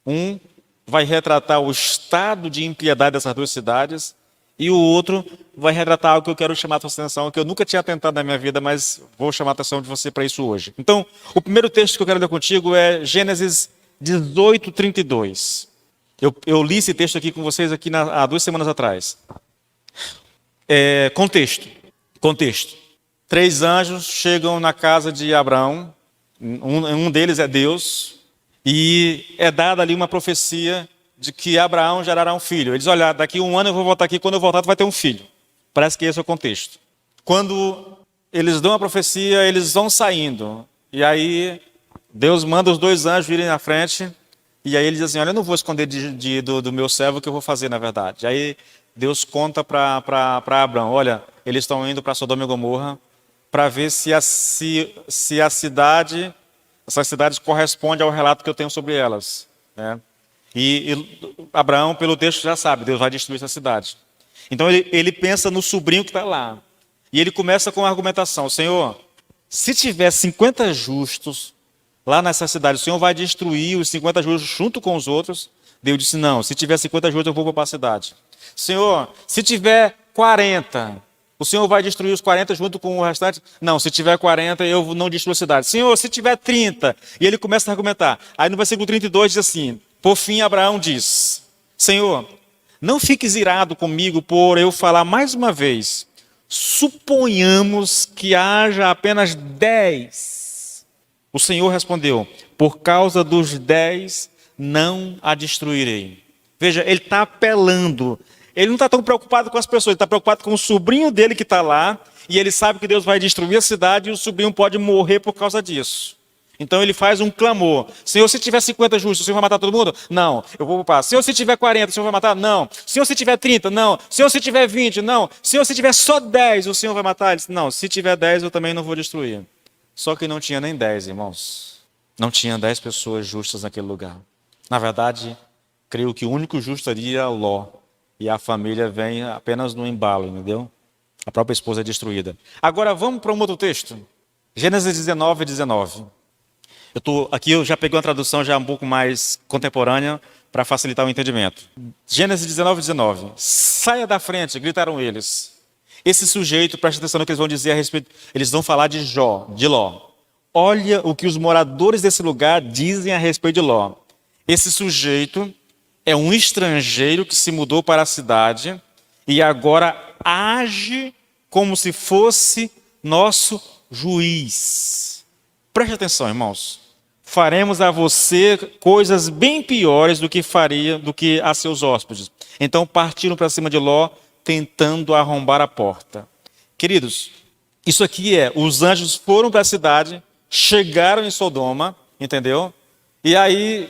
Um vai retratar o estado de impiedade dessas duas cidades, e o outro vai retratar algo que eu quero chamar a sua atenção, que eu nunca tinha tentado na minha vida, mas vou chamar a atenção de você para isso hoje. Então, o primeiro texto que eu quero ler contigo é Gênesis 18, 32. Eu li esse texto aqui com vocês aqui há 2 semanas atrás. Contexto. 3 anjos chegam na casa de Abraão, um deles é Deus, e é dada ali uma profecia de que Abraão gerará um filho. Ele diz, olha, daqui 1 ano eu vou voltar aqui, quando eu voltar tu vai ter um filho. Parece que esse é o contexto. Quando eles dão a profecia, eles vão saindo. E aí Deus manda os 2 anjos irem na frente, e aí ele diz assim, olha, eu não vou esconder do meu servo o que eu vou fazer, na verdade. Aí Deus conta para Abraão, olha, eles estão indo para Sodoma e Gomorra para ver se essas cidades correspondem ao relato que eu tenho sobre elas, né? E Abraão, pelo texto, já sabe, Deus vai destruir essa cidade. Então ele pensa no sobrinho que está lá. E ele começa com a argumentação, Senhor, se tiver 50 justos lá nessa cidade, o Senhor vai destruir os 50 justos junto com os outros? Deus disse, não, se tiver 50 justos eu vou para a cidade. Senhor, se tiver 40, o Senhor vai destruir os 40 junto com o restante? Não, se tiver 40 eu não destruo a cidade. Senhor, se tiver 30, e ele começa a argumentar. Aí no versículo 32 diz assim, por fim Abraão diz, Senhor, não fiques irado comigo por eu falar mais uma vez, suponhamos que haja apenas 10. O Senhor respondeu, por causa dos 10 não a destruirei. Veja, ele está apelando. Ele não está tão preocupado com as pessoas, ele está preocupado com o sobrinho dele que está lá, e ele sabe que Deus vai destruir a cidade e o sobrinho pode morrer por causa disso. Então ele faz um clamor. Senhor, se tiver 50 justos, o Senhor vai matar todo mundo? Não, eu vou poupar. Senhor, se tiver 40, o Senhor vai matar? Não. Senhor, se tiver 30? Não. Senhor, se tiver 20? Não. Senhor, se tiver só 10, o Senhor vai matar? Ele disse, não, se tiver 10, eu também não vou destruir. Só que não tinha nem 10, irmãos. Não tinha 10 pessoas justas naquele lugar. Na verdade, creio que o único justo ali era Ló. E a família vem apenas no embalo, entendeu? A própria esposa é destruída. Agora vamos para um outro texto. Gênesis 19, 19. Eu já peguei uma tradução já um pouco mais contemporânea para facilitar o entendimento. Gênesis 19, 19. Saia da frente, gritaram eles. Esse sujeito, preste atenção no que eles vão dizer a respeito. Eles vão falar de Ló. Olha o que os moradores desse lugar dizem a respeito de Ló. Esse sujeito é um estrangeiro que se mudou para a cidade e agora age como se fosse nosso juiz. Preste atenção, irmãos. Faremos a você coisas bem piores do que a seus hóspedes. Então partiram para cima de Ló, tentando arrombar a porta. Queridos, isso aqui os anjos foram para a cidade, chegaram em Sodoma, entendeu? E aí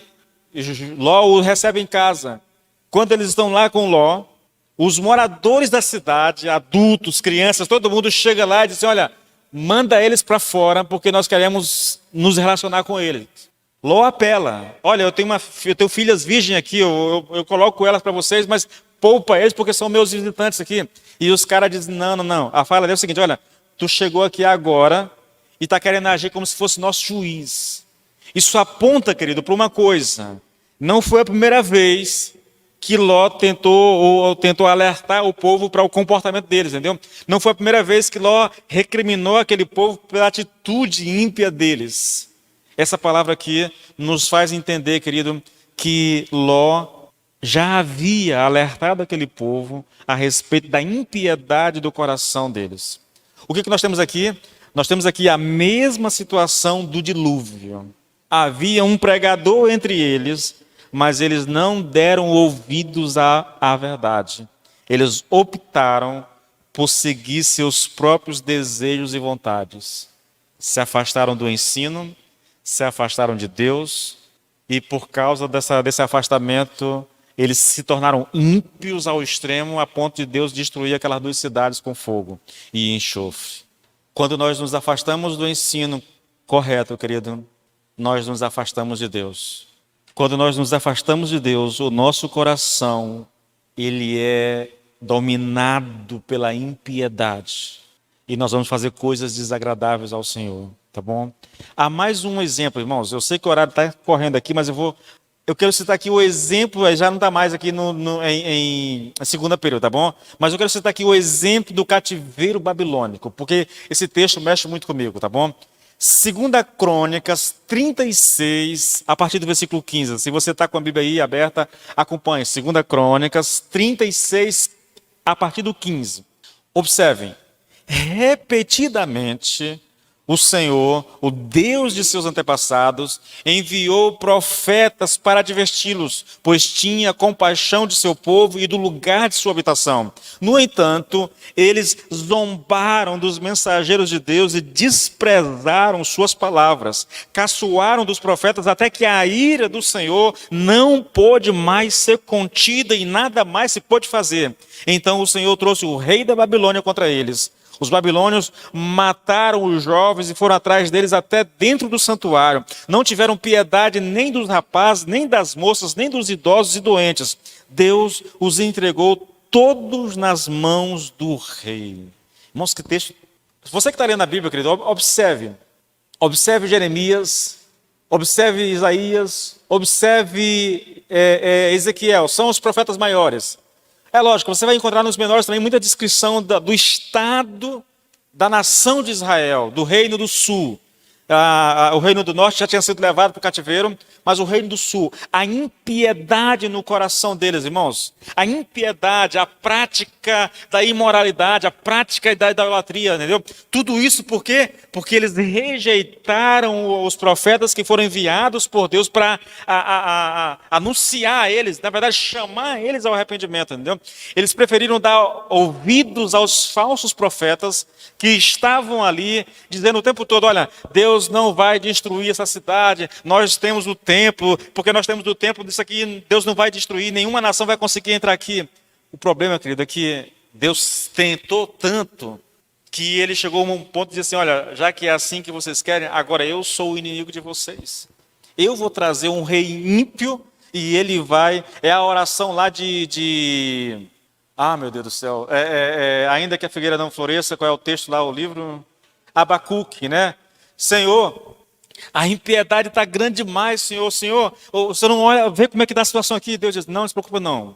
Ló o recebe em casa. Quando eles estão lá com Ló, os moradores da cidade, adultos, crianças, todo mundo chega lá e diz assim, olha, manda eles para fora porque nós queremos nos relacionar com eles. Ló apela, olha, eu tenho filhas virgens aqui, eu coloco elas para vocês, mas poupa eles porque são meus visitantes aqui. E os caras dizem, não. A fala é o seguinte, olha, tu chegou aqui agora e está querendo agir como se fosse nosso juiz. Isso aponta, querido, para uma coisa. Não foi a primeira vez que Ló tentou alertar o povo para o comportamento deles, entendeu? Não foi a primeira vez que Ló recriminou aquele povo pela atitude ímpia deles. Essa palavra aqui nos faz entender, querido, que Ló já havia alertado aquele povo a respeito da impiedade do coração deles. O que nós temos aqui? Nós temos aqui a mesma situação do dilúvio. Havia um pregador entre eles, mas eles não deram ouvidos à verdade. Eles optaram por seguir seus próprios desejos e vontades. Se afastaram do ensino, se afastaram de Deus, e por causa desse afastamento, Eles se tornaram ímpios ao extremo, a ponto de Deus destruir aquelas 2 cidades com fogo e enxofre. Quando nós nos afastamos do ensino correto, querido, nós nos afastamos de Deus. Quando nós nos afastamos de Deus, o nosso coração, ele é dominado pela impiedade. E nós vamos fazer coisas desagradáveis ao Senhor, tá bom? Há mais um exemplo, irmãos. Eu sei que o horário está correndo aqui, mas eu quero citar aqui o exemplo, já não está mais aqui em segunda período, tá bom? Mas eu quero citar aqui o exemplo do cativeiro babilônico, porque esse texto mexe muito comigo, tá bom? 2 Crônicas 36, a partir do versículo 15. Se você está com a Bíblia aí aberta, acompanhe. 2 Crônicas 36, a partir do 15. Observem, repetidamente o Senhor, o Deus de seus antepassados, enviou profetas para adverti-los, pois tinha compaixão de seu povo e do lugar de sua habitação. No entanto, eles zombaram dos mensageiros de Deus e desprezaram suas palavras. Caçoaram dos profetas até que a ira do Senhor não pôde mais ser contida e nada mais se pôde fazer. Então o Senhor trouxe o rei da Babilônia contra eles. Os babilônios mataram os jovens e foram atrás deles até dentro do santuário. Não tiveram piedade nem dos rapazes, nem das moças, nem dos idosos e doentes. Deus os entregou todos nas mãos do rei. Irmãos, que texto. Você que está lendo a Bíblia, querido, observe. Observe Jeremias, observe Isaías, observe Ezequiel. São os profetas maiores. É lógico, você vai encontrar nos menores também muita descrição do estado da nação de Israel, do reino do sul. O reino do norte já tinha sido levado para o cativeiro, mas o reino do sul, a impiedade no coração deles, irmãos, a impiedade, a prática da imoralidade, a prática da idolatria, entendeu? Tudo isso por quê? Porque eles rejeitaram os profetas que foram enviados por Deus para anunciar a eles, na verdade chamar eles ao arrependimento, entendeu? Eles preferiram dar ouvidos aos falsos profetas que estavam ali dizendo o tempo todo, olha, Deus não vai destruir essa cidade, nós temos o templo, porque nós temos o templo disso aqui, Deus não vai destruir, nenhuma nação vai conseguir entrar aqui. O problema, querido, é que Deus tentou tanto que ele chegou a um ponto de dizer assim, olha, já que é assim que vocês querem, agora eu sou o inimigo de vocês. Eu vou trazer um rei ímpio e ele vai, é a oração lá meu Deus do céu, ainda que a figueira não floresça, qual é o texto lá, o livro? Abacuque, né? Senhor, a impiedade está grande demais, Senhor. Senhor, você não olha, vê como é que está a situação aqui. Deus diz, não se preocupa não,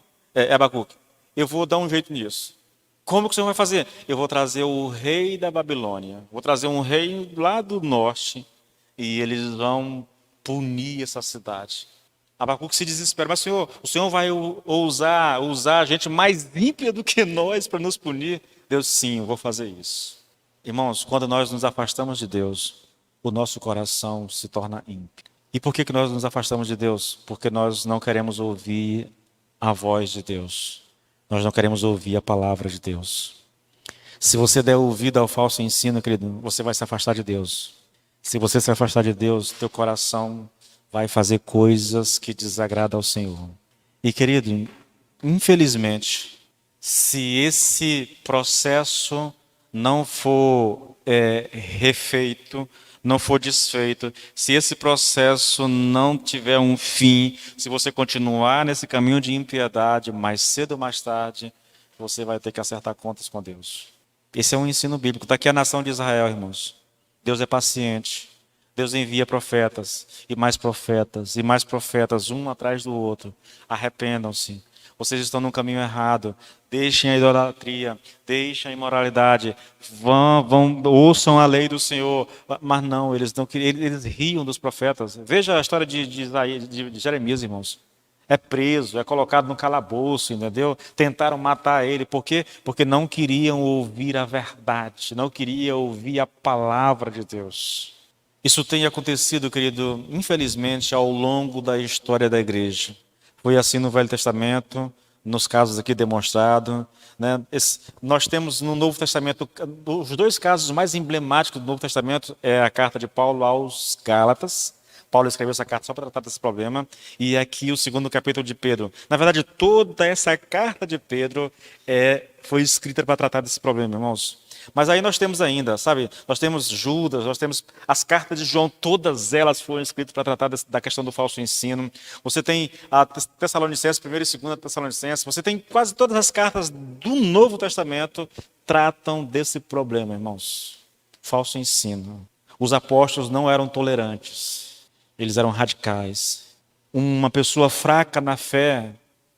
Abacuque, eu vou dar um jeito nisso. Como que o Senhor vai fazer? Eu vou trazer o rei da Babilônia, vou trazer um rei lá do norte e eles vão punir essa cidade. Abacuque se desespera, mas Senhor, o Senhor vai usar gente mais ímpia do que nós para nos punir? Deus, sim, eu vou fazer isso. Irmãos, quando nós nos afastamos de Deus, o nosso coração se torna ímpio. E por que nós nos afastamos de Deus? Porque nós não queremos ouvir a voz de Deus. Nós não queremos ouvir a palavra de Deus. Se você der ouvido ao falso ensino, querido, você vai se afastar de Deus. Se você se afastar de Deus, teu coração vai fazer coisas que desagradam ao Senhor. E, querido, infelizmente, se esse processo não for refeito, não for desfeito, se esse processo não tiver um fim, se você continuar nesse caminho de impiedade, mais cedo ou mais tarde, você vai ter que acertar contas com Deus. Esse é um ensino bíblico. Está aqui a nação de Israel, irmãos. Deus é paciente. Deus envia profetas, e mais profetas, um atrás do outro. Arrependam-se. Vocês estão no caminho errado. Deixem a idolatria, deixem a imoralidade. Ouçam a lei do Senhor. Mas não, eles riam dos profetas. Veja a história de Jeremias, irmãos. É preso, é colocado no calabouço, entendeu? Tentaram matar ele. Por quê? Porque não queriam ouvir a verdade, não queriam ouvir a palavra de Deus. Isso tem acontecido, querido, infelizmente, ao longo da história da igreja. Foi assim no Velho Testamento, nos casos aqui demonstrados, né? Nós temos no Novo Testamento, os 2 casos mais emblemáticos do Novo Testamento é a carta de Paulo aos Gálatas, Paulo escreveu essa carta só para tratar desse problema. E aqui o segundo capítulo de Pedro. Na verdade, toda essa carta de Pedro foi escrita para tratar desse problema, irmãos. Mas aí nós temos ainda, sabe? Nós temos Judas, nós temos as cartas de João, todas elas foram escritas para tratar da questão do falso ensino. Você tem a Tessalonicenses, 1ª e 2ª Tessalonicenses. Você tem quase todas as cartas do Novo Testamento tratam desse problema, irmãos. Falso ensino. Os apóstolos não eram tolerantes, eles eram radicais. Uma pessoa fraca na fé,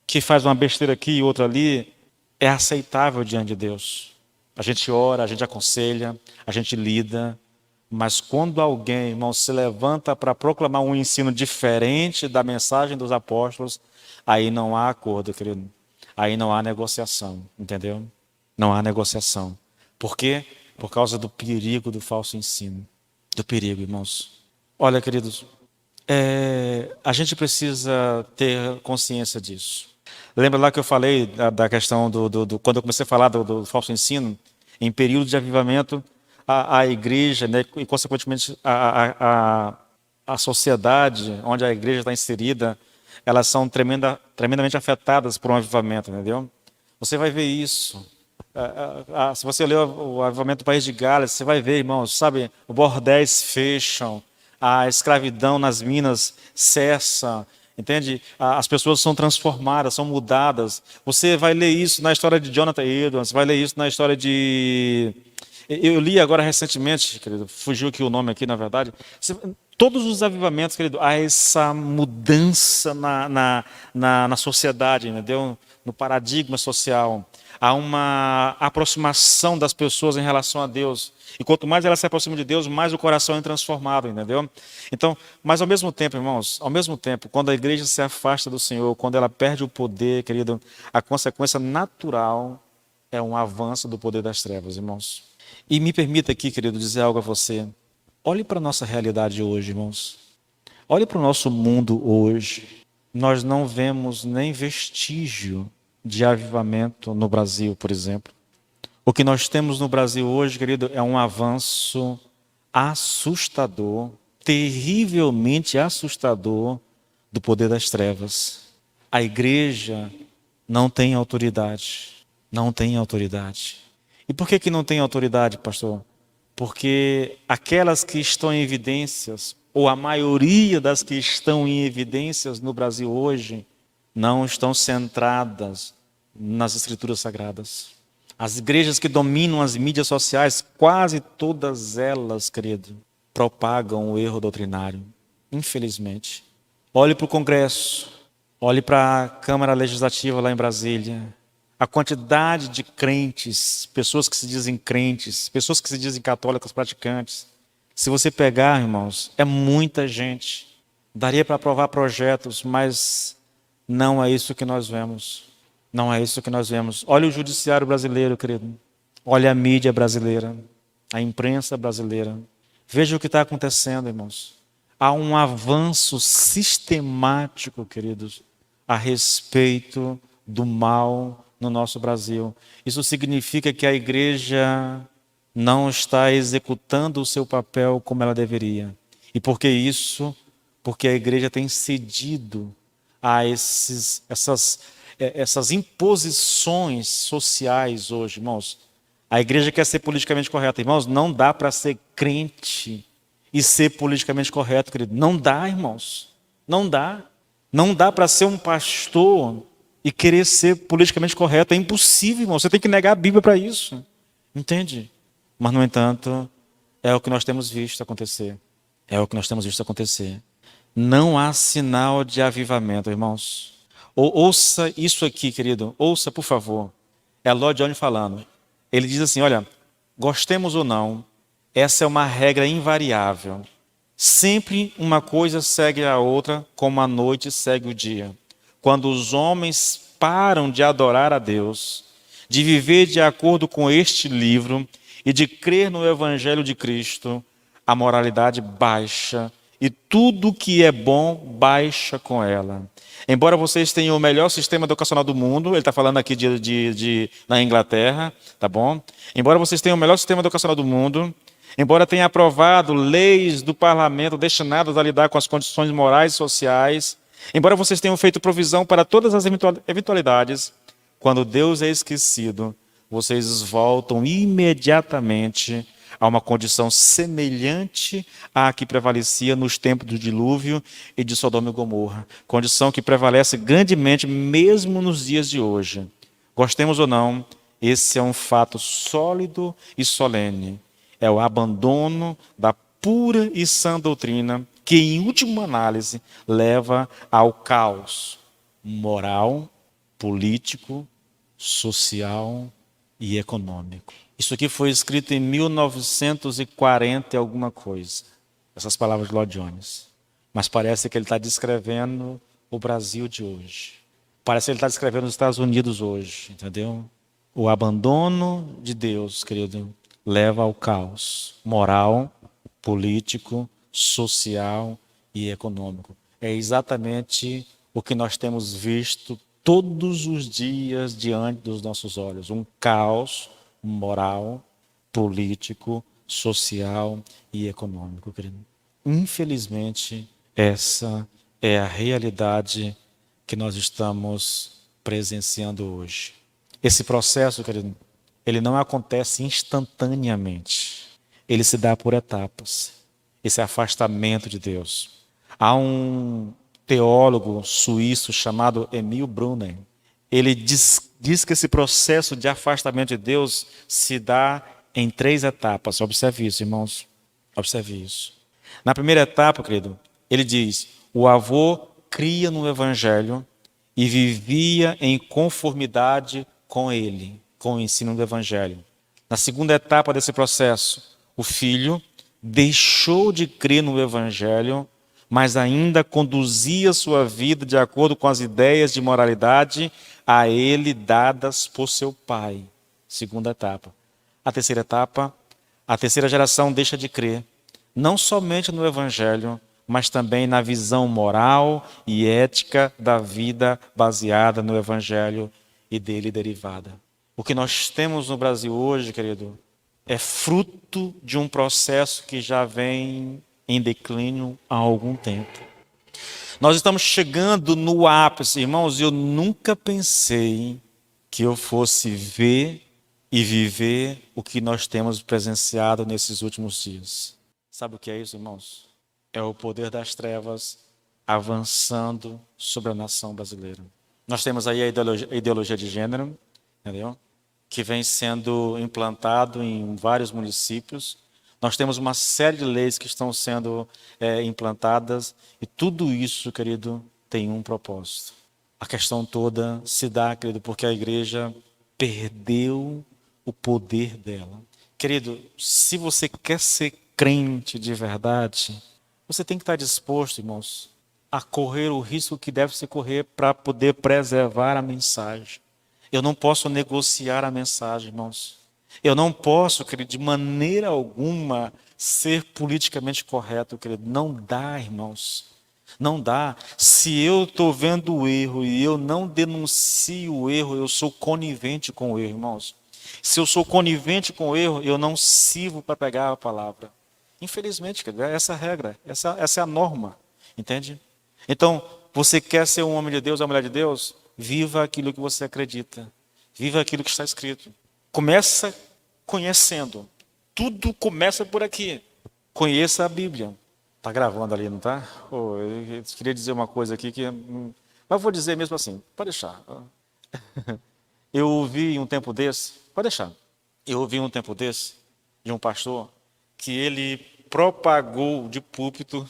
que faz uma besteira aqui e outra ali, é aceitável diante de Deus. A gente ora, a gente aconselha, a gente lida, mas quando alguém, irmão, se levanta para proclamar um ensino diferente da mensagem dos apóstolos, aí não há acordo, querido. Aí não há negociação, entendeu? Não há negociação. Por quê? Por causa do perigo do falso ensino. Do perigo, irmãos. Olha, queridos, a gente precisa ter consciência disso. Lembra lá que eu falei da questão quando eu comecei a falar do falso ensino? Em período de avivamento, a igreja, né, e consequentemente a sociedade onde a igreja está inserida, elas são tremendamente afetadas por um avivamento, entendeu? Você vai ver isso. Se você ler o avivamento do país de Gales, você vai ver, irmãos, sabe, os bordéis fecham, a escravidão nas minas cessa, entende? As pessoas são transformadas, são mudadas. Você vai ler isso na história de Jonathan Edwards, vai ler isso na história de... Eu li agora recentemente, querido, fugiu aqui o nome aqui, na verdade. Todos os avivamentos, querido, há essa mudança na sociedade, entendeu? No paradigma social. Há uma aproximação das pessoas em relação a Deus. E quanto mais elas se aproximam de Deus, mais o coração é transformado, entendeu? Então, mas ao mesmo tempo, irmãos, ao mesmo tempo, quando a igreja se afasta do Senhor, quando ela perde o poder, querido, a consequência natural é um avanço do poder das trevas, irmãos. E me permita aqui, querido, dizer algo a você. Olhe para a nossa realidade hoje, irmãos. Olhe para o nosso mundo hoje. Nós não vemos nem vestígio de avivamento no Brasil, por exemplo. O que nós temos no Brasil hoje, querido, é um avanço assustador, terrivelmente assustador do poder das trevas. A igreja não tem autoridade. Não tem autoridade. E por que não tem autoridade, pastor? Porque aquelas que estão em evidências, ou a maioria das que estão em evidências no Brasil hoje, não estão centradas nas Escrituras Sagradas. As igrejas que dominam as mídias sociais, quase todas elas, querido, propagam o erro doutrinário, infelizmente. Olhe para o Congresso, olhe para a Câmara Legislativa lá em Brasília. A quantidade de crentes, pessoas que se dizem crentes, pessoas que se dizem católicos praticantes. Se você pegar, irmãos, é muita gente. Daria para aprovar projetos, mas não é isso que nós vemos. Não é isso que nós vemos. Olha o judiciário brasileiro, querido. Olha a mídia brasileira, a imprensa brasileira. Veja o que está acontecendo, irmãos. Há um avanço sistemático, queridos, a respeito do mal no nosso Brasil. Isso significa que a igreja não está executando o seu papel como ela deveria. E por que isso? Porque a igreja tem cedido a essas imposições sociais hoje, irmãos. A igreja quer ser politicamente correta. Irmãos, não dá para ser crente e ser politicamente correto, querido. Não dá, irmãos. Não dá. Não dá para ser um pastor e querer ser politicamente correto. É impossível, irmão. Você tem que negar a Bíblia para isso. Entende? Mas, no entanto, é o que nós temos visto acontecer. É o que nós temos visto acontecer. Não há sinal de avivamento, irmãos. Ouça isso aqui, querido. Ouça, por favor. É Lloyd Jones falando. Ele diz assim, olha, gostemos ou não, essa é uma regra invariável. Sempre uma coisa segue a outra, como a noite segue o dia. Quando os homens param de adorar a Deus, de viver de acordo com este livro e de crer no Evangelho de Cristo, a moralidade baixa e tudo que é bom baixa com ela. Embora vocês tenham o melhor sistema educacional do mundo, ele está falando aqui na Inglaterra, tá bom? Embora vocês tenham o melhor sistema educacional do mundo, Embora tenha aprovado leis do parlamento destinadas a lidar com as condições morais e sociais, embora vocês tenham feito provisão para todas as eventualidades, quando Deus é esquecido, vocês voltam imediatamente a uma condição semelhante à que prevalecia nos tempos do dilúvio e de Sodoma e Gomorra. Condição que prevalece grandemente mesmo nos dias de hoje. Gostemos ou não, esse é um fato sólido e solene. É o abandono da pura e sã doutrina que, em última análise, leva ao caos moral, político, social e econômico. Isso aqui foi escrito em 1940 e alguma coisa. Essas palavras de Lloyd Jones. Mas parece que ele está descrevendo o Brasil de hoje. Parece que ele está descrevendo os Estados Unidos hoje, entendeu? O abandono de Deus, querido, leva ao caos moral, político, social e econômico. É exatamente o que nós temos visto todos os dias diante dos nossos olhos. Um caos moral, político, social e econômico, querido. Infelizmente, essa é a realidade que nós estamos presenciando hoje. Esse processo, querido, ele não acontece instantaneamente. Ele se dá por etapas. Esse afastamento de Deus. Há um teólogo suíço chamado Emil Brunner. Ele diz que esse processo de afastamento de Deus se dá em 3 etapas. Observe isso, irmãos. Observe isso. Na primeira etapa, querido, ele diz: o avô cria no Evangelho e vivia em conformidade com ele, com o ensino do Evangelho. Na segunda etapa desse processo, o filho deixou de crer no Evangelho, mas ainda conduzia sua vida de acordo com as ideias de moralidade a ele dadas por seu pai. Segunda etapa. A terceira etapa, a terceira geração deixa de crer, não somente no Evangelho, mas também na visão moral e ética da vida baseada no Evangelho e dele derivada. O que nós temos no Brasil hoje, querido, é fruto de um processo que já vem em declínio há algum tempo. Nós estamos chegando no ápice, irmãos, eu nunca pensei que eu fosse ver e viver o que nós temos presenciado nesses últimos dias. Sabe o que é isso, irmãos? É o poder das trevas avançando sobre a nação brasileira. Nós temos aí a ideologia de gênero, entendeu? Que vem sendo implantado em vários municípios. Nós temos uma série de leis que estão sendo implantadas e tudo isso, querido, tem um propósito. A questão toda se dá, querido, porque a igreja perdeu o poder dela. Querido, se você quer ser crente de verdade, você tem que estar disposto, irmãos, a correr o risco que deve se correr para poder preservar a mensagem. Eu não posso negociar a mensagem, irmãos. Eu não posso, querido, de maneira alguma ser politicamente correto, querido. Não dá, irmãos. Não dá. Se eu estou vendo o erro e eu não denuncio o erro, eu sou conivente com o erro, irmãos. Se eu sou conivente com o erro, eu não sirvo para pegar a palavra. Infelizmente, querido, é essa a regra. Essa é a norma. Entende? Então, você quer ser um homem de Deus, uma mulher de Deus? Viva aquilo que você acredita. Viva aquilo que está escrito. Começa conhecendo. Tudo começa por aqui. Conheça a Bíblia. Está gravando ali, não está? Oh, eu queria dizer uma coisa aqui que... Mas vou dizer mesmo assim. Pode deixar. Eu ouvi um tempo desse... Pode deixar. Eu ouvi um tempo desse de um pastor que ele propagou de púlpito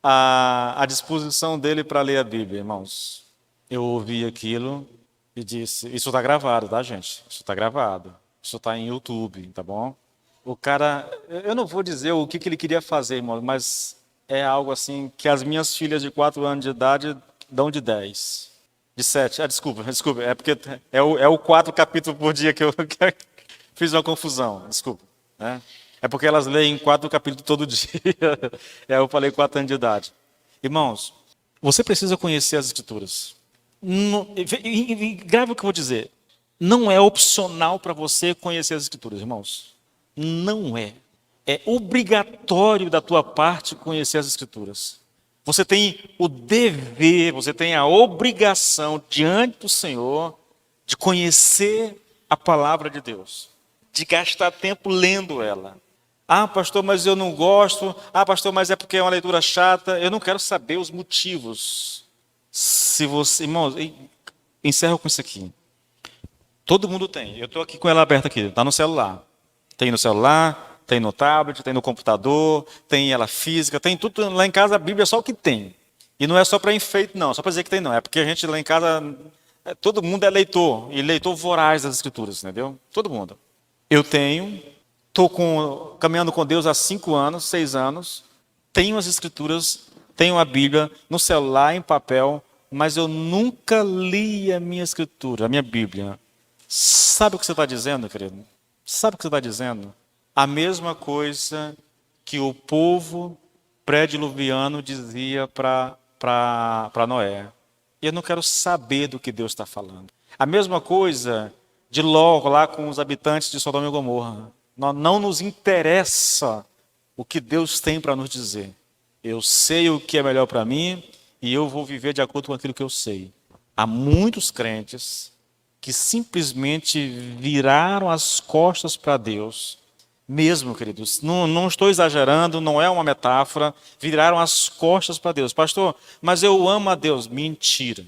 a disposição dele para ler a Bíblia, irmãos. Eu ouvi aquilo e disse, isso está gravado, tá, gente? Isso está gravado. Isso está em YouTube, tá bom? O cara, eu não vou dizer o que ele queria fazer, irmão, mas é algo assim que as minhas filhas de 4 anos de idade dão de 10. De 7. Desculpa, é porque é o 4 capítulos por dia que eu fiz uma confusão, desculpa. Né? É porque elas leem 4 capítulos todo dia. Eu falei 4 anos de idade. Irmãos, você precisa conhecer as Escrituras. Grave o que eu vou dizer. Não é opcional para você conhecer as Escrituras, irmãos. Não é. É obrigatório da tua parte conhecer as Escrituras. Você tem o dever, você tem a obrigação diante do Senhor de conhecer a palavra de Deus, de gastar tempo lendo ela. Ah, pastor, mas eu não gosto. Ah, pastor, mas é porque é uma leitura chata. Eu não quero saber os motivos. Se você, irmãos, encerro com isso aqui. Todo mundo tem. Eu estou aqui com ela aberta aqui. Está no celular. Tem no celular, tem no tablet, tem no computador, tem ela física, tem tudo. Lá em casa a Bíblia é só o que tem. E não é só para enfeite, não. Só para dizer que tem, não. É porque a gente lá em casa, todo mundo é leitor. E leitor voraz das Escrituras, entendeu? Todo mundo. Eu tenho. Estou caminhando com Deus há 5 anos, 6 anos. Tenho as Escrituras, tenho a Bíblia no celular, em papel, mas eu nunca li a minha Escritura, a minha Bíblia. Sabe o que você está dizendo, querido? Sabe o que você está dizendo? A mesma coisa que o povo pré-diluviano dizia para Noé. E eu não quero saber do que Deus está falando. A mesma coisa de Ló lá com os habitantes de Sodoma e Gomorra. Não nos interessa o que Deus tem para nos dizer. Eu sei o que é melhor para mim e eu vou viver de acordo com aquilo que eu sei. Há muitos crentes que simplesmente viraram as costas para Deus, mesmo, queridos. Não estou exagerando, não é uma metáfora. Viraram as costas para Deus. Pastor, mas eu amo a Deus. Mentira.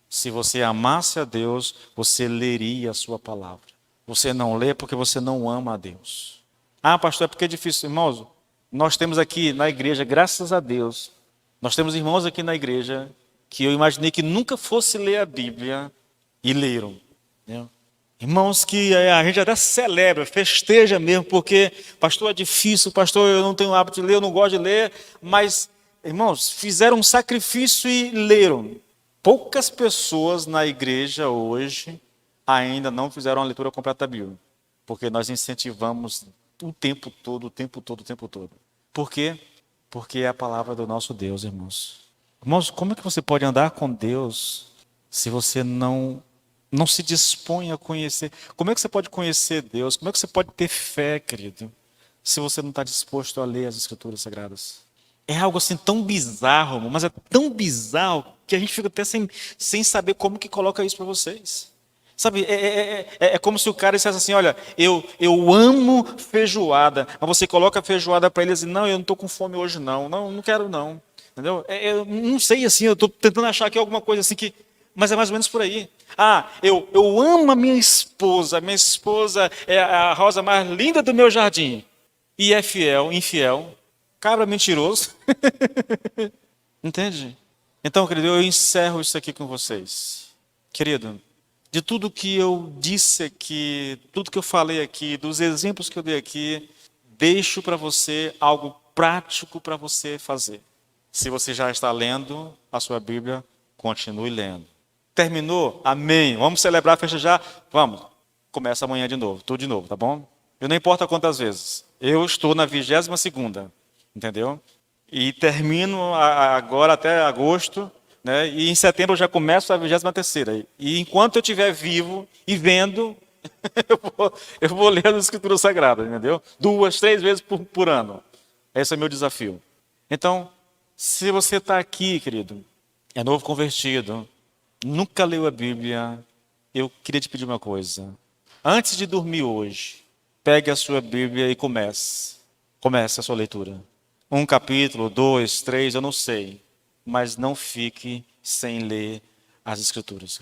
Se você amasse a Deus, você leria a sua palavra. Você não lê porque você não ama a Deus. Ah, pastor, é porque é difícil. Irmãos, nós temos aqui na igreja, graças a Deus, nós temos irmãos aqui na igreja que eu imaginei que nunca fosse ler a Bíblia e leram. Né? Irmãos que a gente até celebra, festeja mesmo, porque, pastor, é difícil, pastor, eu não tenho o hábito de ler, eu não gosto de ler, mas, irmãos, fizeram um sacrifício e leram. Poucas pessoas na igreja hoje ainda não fizeram a leitura completa da Bíblia, porque nós incentivamos o tempo todo, o tempo todo, o tempo todo. Por quê? Porque é a palavra do nosso Deus, irmãos. Irmãos, como é que você pode andar com Deus se você não se dispõe a conhecer? Como é que você pode conhecer Deus? Como é que você pode ter fé, querido, se você não está disposto a ler as Escrituras Sagradas? É algo assim tão bizarro, mas é tão bizarro que a gente fica até sem saber como que coloca isso para vocês. Sabe, é como se o cara dissesse assim, olha, eu amo feijoada, mas você coloca a feijoada para ele assim, não, eu não estou com fome hoje não quero não, entendeu? Eu não sei assim, eu estou tentando achar aqui alguma coisa assim que, mas é mais ou menos por aí. Ah, eu amo a minha esposa é a rosa mais linda do meu jardim, e é infiel, cabra mentiroso, entende? Então, querido, eu encerro isso aqui com vocês, querido. De tudo que eu disse aqui, tudo que eu falei aqui, dos exemplos que eu dei aqui, deixo para você algo prático para você fazer. Se você já está lendo a sua Bíblia, continue lendo. Terminou? Amém. Vamos celebrar, festejar? Vamos. Começa amanhã de novo, tudo de novo, tá bom? Eu não importa quantas vezes. Eu estou na 22ª, entendeu? E termino agora até agosto. Né? E em setembro eu já começo a 23ª. E enquanto eu estiver vivo e vendo, eu vou ler as Escrituras Sagradas, entendeu? 2, 3 vezes por ano. Esse é o meu desafio. Então, se você está aqui, querido, é novo convertido, nunca leu a Bíblia, eu queria te pedir uma coisa. Antes de dormir hoje, pegue a sua Bíblia e comece. Comece a sua leitura. 1 capítulo, 2, 3, eu não sei. Mas não fique sem ler as Escrituras.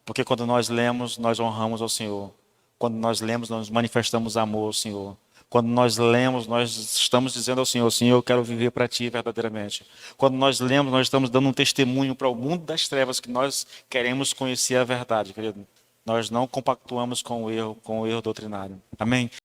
Porque quando nós lemos, nós honramos ao Senhor. Quando nós lemos, nós manifestamos amor ao Senhor. Quando nós lemos, nós estamos dizendo ao Senhor, Senhor, eu quero viver para Ti verdadeiramente. Quando nós lemos, nós estamos dando um testemunho para o mundo das trevas que nós queremos conhecer a verdade, querido. Nós não compactuamos com o erro doutrinário. Amém?